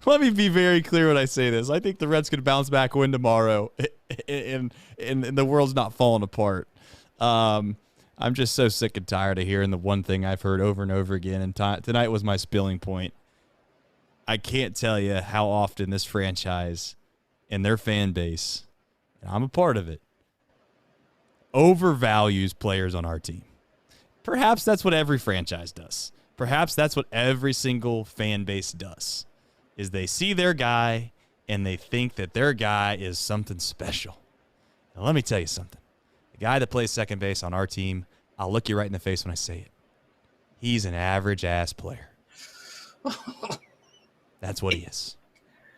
Let me be very clear when I say this. I think the Reds could bounce back, win tomorrow, and the world's not falling apart. I'm just so sick and tired of hearing the one thing I've heard over and over again. And tonight was my spilling point. I can't tell you how often this franchise and their fan base, and I'm a part of it, overvalues players on our team. Perhaps that's what every franchise does. Perhaps that's what every single fan base does, is they see their guy and they think that their guy is something special. Now, let me tell you something. The guy that plays second base on our team, I'll look you right in the face when I say it. He's an average-ass player. That's what he is.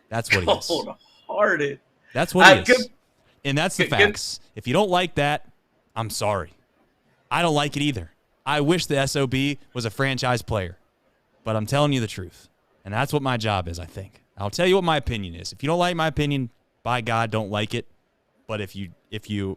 That's what he is. Cold-hearted. That's what he is. And that's the facts. If you don't like that, I'm sorry. I don't like it either. I wish the SOB was a franchise player. But I'm telling you the truth. And that's what my job is, I think. I'll tell you what my opinion is. If you don't like my opinion, by God, don't like it. But if you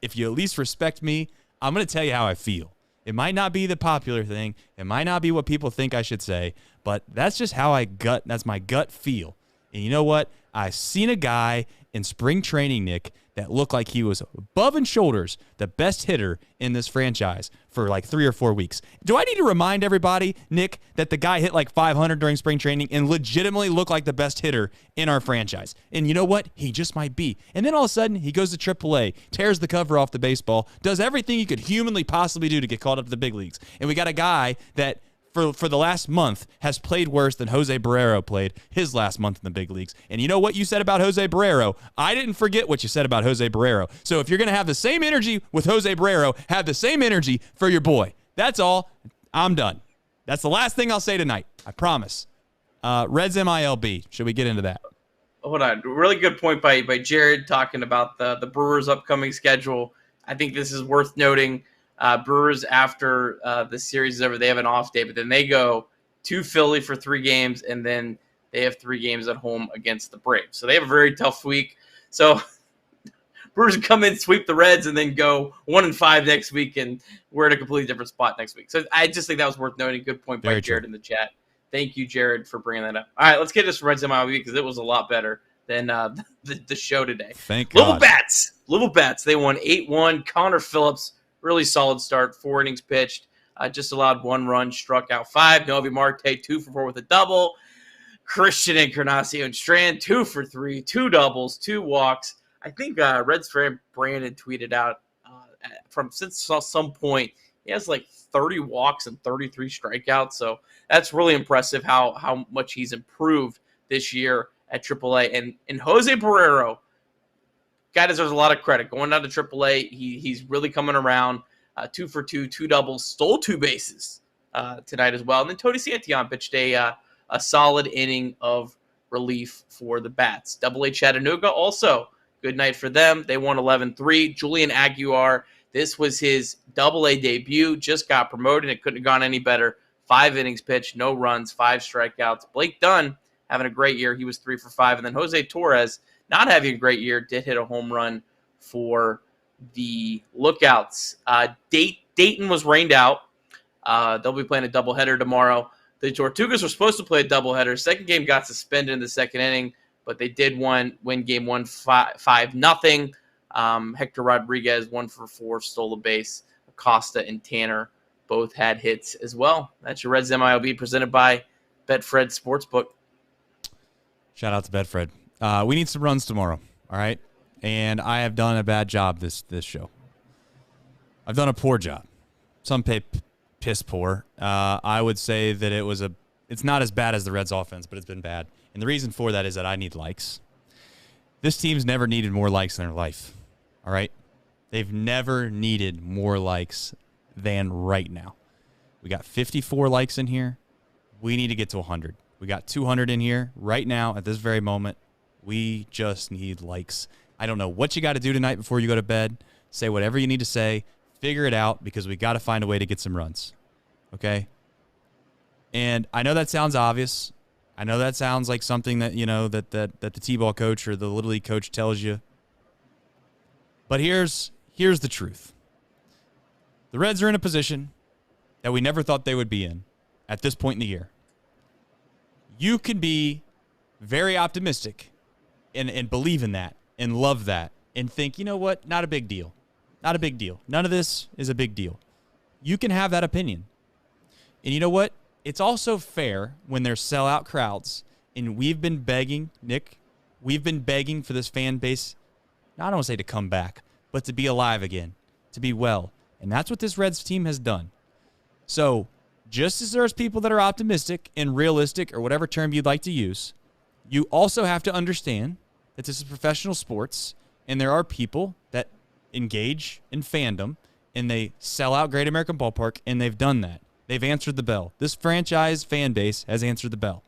at least respect me, I'm going to tell you how I feel. It might not be the popular thing. It might not be what people think I should say, but that's just how that's my gut feel. And you know what? I seen a guy in spring training, Nick, that looked like he was above and shoulders the best hitter in this franchise for like 3 or 4 weeks. Do I need to remind everybody, Nick, that the guy hit like 500 during spring training and legitimately looked like the best hitter in our franchise? And you know what? He just might be. And then all of a sudden, he goes to AAA, tears the cover off the baseball, does everything he could humanly possibly do to get called up to the big leagues. And we got a guy that for the last month has played worse than Jose Barrero played his last month in the big leagues. And you know what you said about Jose Barrero? I didn't forget what you said about Jose Barrero. So if you're going to have the same energy with Jose Barrero, have the same energy for your boy. That's all. I'm done. That's the last thing I'll say tonight. I promise. Reds MILB. Should we get into that? Hold on. Really good point by Jared talking about the Brewers' upcoming schedule. I think this is worth noting. Brewers, after the series is over, they have an off day, but then they go to Philly for 3 games, and then they have 3 games at home against the Braves. So they have a very tough week. So Brewers come in, sweep the Reds, and then go 1-5 next week, and we're in a completely different spot next week. So I just think that was worth noting. Good point by Jared in the chat. Thank you, Jared, for bringing that up. All right, let's get this Reds MLB because it was a lot better than the show today. Thank God. Little Bats. They won 8-1. Connor Phillips. Really solid start, 4 innings pitched, just allowed 1 run, struck out 5. Novi Marte, 2 for 4 with a double. Christian Encarnacion Strand, 2 for 3, 2 doubles, 2 walks. I think Reds fan Brandon tweeted out since some point, he has like 30 walks and 33 strikeouts. So that's really impressive how much he's improved this year at AAA. And Jose Barrero, guy deserves a lot of credit. Going down to AAA, he's really coming around. 2 for 2, 2 doubles, stole 2 bases tonight as well. And then Tony Santillan pitched a solid inning of relief for the Bats. Double-A Chattanooga also, good night for them. They won 11-3. Julian Aguilar, this was his Double-A debut, just got promoted. It couldn't have gone any better. 5 innings pitched, no runs, 5 strikeouts. Blake Dunn having a great year. He was 3 for 5. And then Jose Torres, not having a great year, did hit a home run for the Lookouts. Dayton was rained out. They'll be playing a doubleheader tomorrow. The Tortugas were supposed to play a doubleheader. Second game got suspended in the second inning, but they did win game 1 5-0. Hector Rodriguez, 1 for 4, stole a base. Acosta and Tanner both had hits as well. That's your Reds MILB presented by Betfred Sportsbook. Shout out to Betfred. We need some runs tomorrow, all right? And I have done a bad job this show. I've done a poor job. Some pay piss poor. I would say that it's not as bad as the Reds offense, but it's been bad. And the reason for that is that I need likes. This team's never needed more likes in their life, all right? They've never needed more likes than right now. We got 54 likes in here. We need to get to 100. We got 200 in here right now at this very moment. We just need likes. I don't know what you got to do tonight before you go to bed. Say whatever you need to say. Figure it out because we got to find a way to get some runs. Okay? And I know that sounds obvious. I know that sounds like something that, that the T-ball coach or the Little League coach tells you. But here's the truth. The Reds are in a position that we never thought they would be in at this point in the year. You can be very optimistic and believe in that and love that and think, you know what, not a big deal. Not a big deal. None of this is a big deal. You can have that opinion. And you know what? It's also fair when there's sellout crowds, and we've been begging, Nick, we've been begging for this fan base, I don't want to say to come back, but to be alive again, to be well. And that's what this Reds team has done. So just as there's people that are optimistic and realistic or whatever term you'd like to use, you also have to understand that this is professional sports, and there are people that engage in fandom, and they sell out Great American Ballpark, and they've done that. They've answered the bell. This franchise fan base has answered the bell.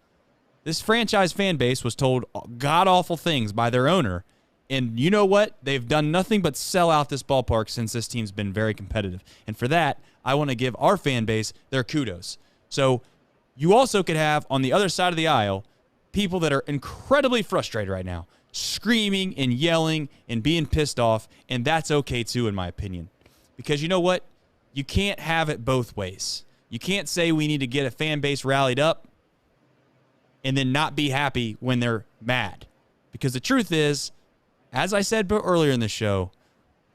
This franchise fan base was told god-awful things by their owner, and you know what? They've done nothing but sell out this ballpark since this team's been very competitive. And for that, I want to give our fan base their kudos. So you also could have, on the other side of the aisle, people that are incredibly frustrated right now screaming and yelling and being pissed off, and that's okay too, in my opinion. Because you know what? You can't have it both ways. You can't say we need to get a fan base rallied up and then not be happy when they're mad. Because the truth is, as I said earlier in the show,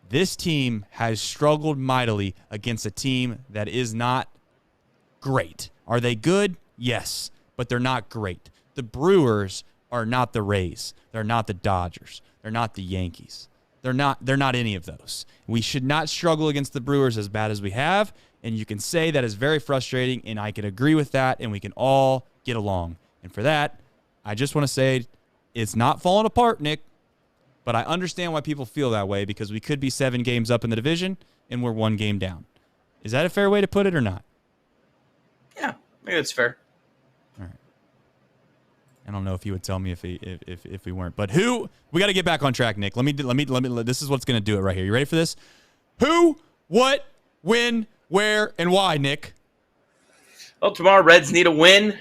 this team has struggled mightily against a team that is not great. Are they good? Yes, but they're not great. The Brewers are not the Rays. They're not the Dodgers. They're not the Yankees. They're not any of those. We should not struggle against the Brewers as bad as we have, and you can say that is very frustrating, and I can agree with that, and we can all get along. And for that, I just want to say it's not falling apart, Nick, but I understand why people feel that way because we could be 7 games up in the division, and we're 1 game down. Is that a fair way to put it or not? Yeah, I think that's fair. All right. I don't know if you would tell me if we weren't, but who? We got to get back on track, Nick. Let me. This is what's going to do it right here. You ready for this? Who, what, when, where, and why, Nick? Well, tomorrow Reds need a win.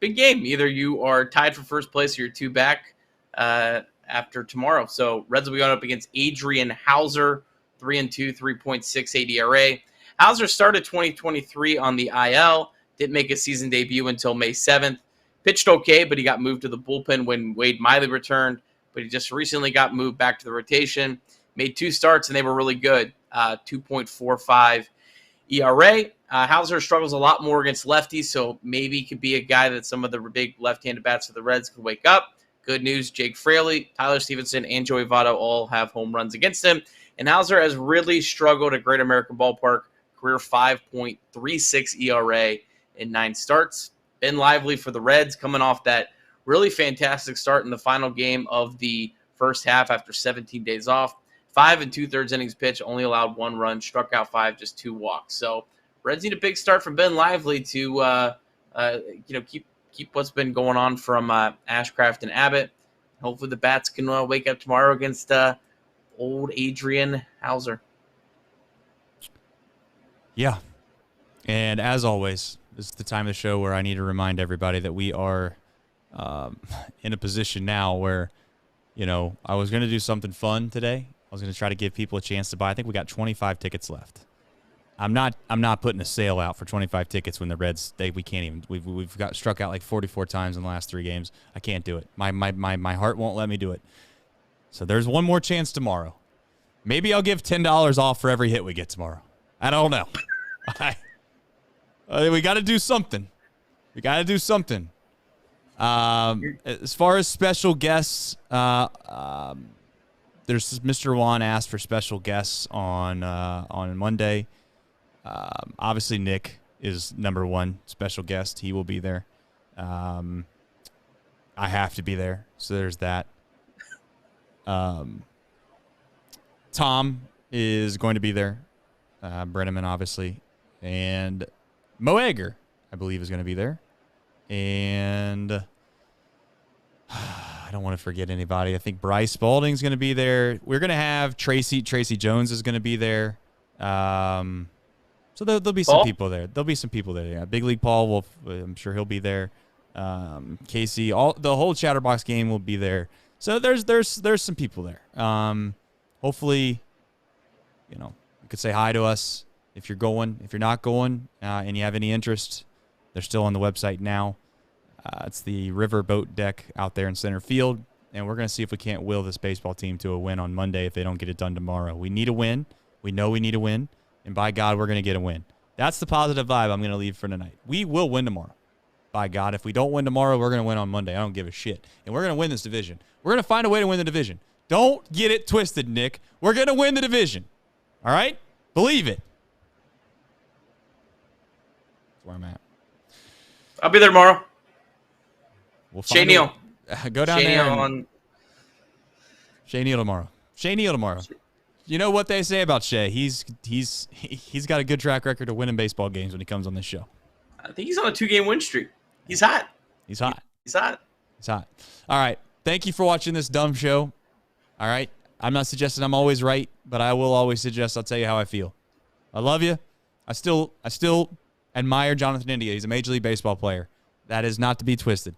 Big game. Either you are tied for first place or you're 2 back after tomorrow. So Reds will be going up against Adrian Hauser, 3-2, 3.68 ERA. Hauser started 2023 on the IL. Didn't make a season debut until May 7th. Pitched okay, but he got moved to the bullpen when Wade Miley returned. But he just recently got moved back to the rotation. Made 2 starts, and they were really good. 2.45 ERA. Hauser struggles a lot more against lefties, so maybe could be a guy that some of the big left-handed bats for the Reds could wake up. Good news, Jake Fraley, Tyler Stevenson, and Joey Votto all have home runs against him. And Hauser has really struggled at Great American Ballpark. Career 5.36 ERA in 9 starts. Been lively for the Reds coming off that really fantastic start in the final game of the first half after 17 days off. 5 2/3 innings pitched, only allowed 1 run, struck out 5, just 2 walks. So Reds need a big start from Ben Lively to keep what's been going on from Ashcraft and Abbott. Hopefully the bats can wake up tomorrow against old Adrian Hauser. Yeah. And as always, this is the time of the show where I need to remind everybody that we are in a position now where, I was going to do something fun today. I was going to try to give people a chance to buy. I think we got 25 tickets left. I'm not putting a sale out for 25 tickets when the Reds we can't even we've got struck out like 44 times in the last 3 games. I can't do it. My heart won't let me do it. So there's one more chance tomorrow. Maybe I'll give $10 off for every hit we get tomorrow. I don't know. We got to do something. As far as special guests, there's Mr. Juan asked for special guests on Monday. Obviously, Nick is number 1 special guest. He will be there. I have to be there, so there's that. Thom is going to be there. Brennaman, obviously. And Meyer, I believe, is going to be there. And I don't want to forget anybody. I think Bryce Spalding's going to be there. We're going to have Tracy Jones is going to be there. So there'll be some people there. Yeah, Big League Paul, I'm sure he'll be there. Casey, the whole Chatterbox game will be there. So there's some people there. Hopefully, you could say hi to us if you're going. If you're not going and you have any interest, they're still on the website now. It's the river boat deck out there in center field, and we're going to see if we can't will this baseball team to a win on Monday if they don't get it done tomorrow. We need a win. We know we need a win, and by God, we're going to get a win. That's the positive vibe I'm going to leave for tonight. We will win tomorrow. By God, if we don't win tomorrow, we're going to win on Monday. I don't give a shit. And we're going to win this division. We're going to find a way to win the division. Don't get it twisted, Nick. We're going to win the division. All right? Believe it. That's where I'm at. I'll be there tomorrow. Shea Neal. Go down there. Shea Neal tomorrow. You know what they say about Shea? He's got a good track record of winning baseball games when he comes on this show. I think he's on a 2-game win streak. He's hot. All right. Thank you for watching this dumb show. All right. I'm not suggesting I'm always right, but I will always suggest I'll tell you how I feel. I love you. I still admire Jonathan India. He's a Major League Baseball player. That is not to be twisted.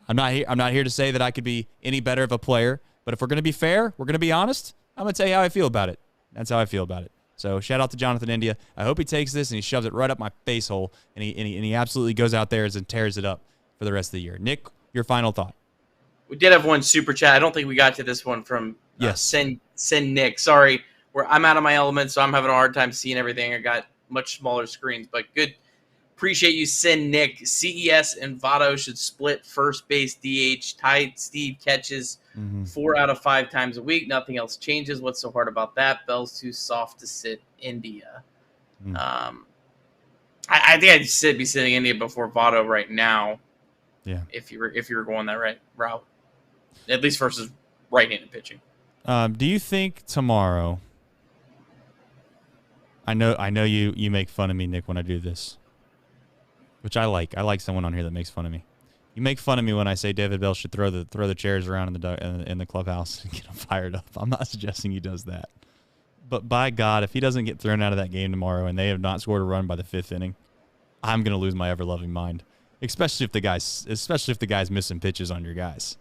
I'm not here to say that I could be any better of a player, but if we're going to be fair, we're going to be honest, I'm going to tell you how I feel about it. That's how I feel about it. So shout out to Jonathan India. I hope he takes this and he shoves it right up my face hole, and he absolutely goes out there and tears it up for the rest of the year. Nick, your final thought. We did have one super chat. I don't think we got to this one from Send Nick. Sorry, I'm out of my element, so I'm having a hard time seeing everything. I got much smaller screens, but good. Appreciate you, Send Nick. CES and Votto should split first base DH. Tight Steve catches 4 out of 5 times a week. Nothing else changes. What's so hard about that? Bell's too soft to sit India. I think I'd be sitting India before Votto right now. Yeah. If you were going that route, at least versus right-handed pitching. Do you think tomorrow? I know you make fun of me, Nick, when I do this, which I like. I like someone on here that makes fun of me. You make fun of me when I say David Bell should throw the chairs around in the clubhouse and get him fired up. I'm not suggesting he does that, but by God, if he doesn't get thrown out of that game tomorrow and they have not scored a run by the 5th inning, I'm gonna lose my ever-loving mind. Especially if the guy's missing pitches on your guys.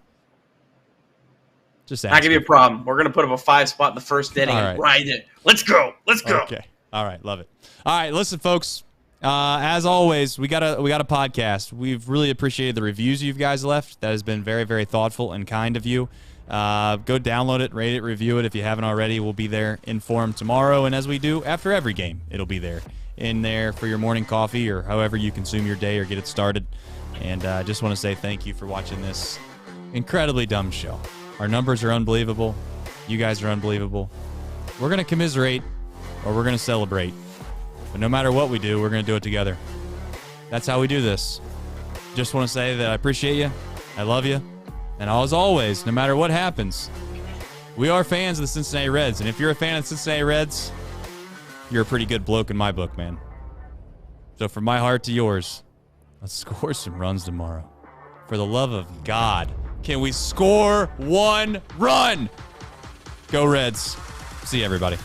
Just not gonna be a problem. We're gonna put up a 5 spot in the first inning and ride it. Let's go. Okay. All right. Love it. All right. Listen, folks. As always, we got a podcast. We've really appreciated the reviews you guys left. That has been very, very thoughtful and kind of you. Go download it, rate it, review it if you haven't already. We'll be there in form tomorrow, and as we do after every game, it'll be there in there for your morning coffee or however you consume your day or get it started. And I just want to say thank you for watching this incredibly dumb show. Our numbers are unbelievable. You guys are unbelievable. We're going to commiserate or we're going to celebrate. But no matter what we do, we're going to do it together. That's how we do this. Just want to say that I appreciate you. I love you. And as always, no matter what happens, we are fans of the Cincinnati Reds. And if you're a fan of the Cincinnati Reds, you're a pretty good bloke in my book, man. So from my heart to yours, let's score some runs tomorrow. For the love of God, can we score 1 run? Go Reds. See you, everybody.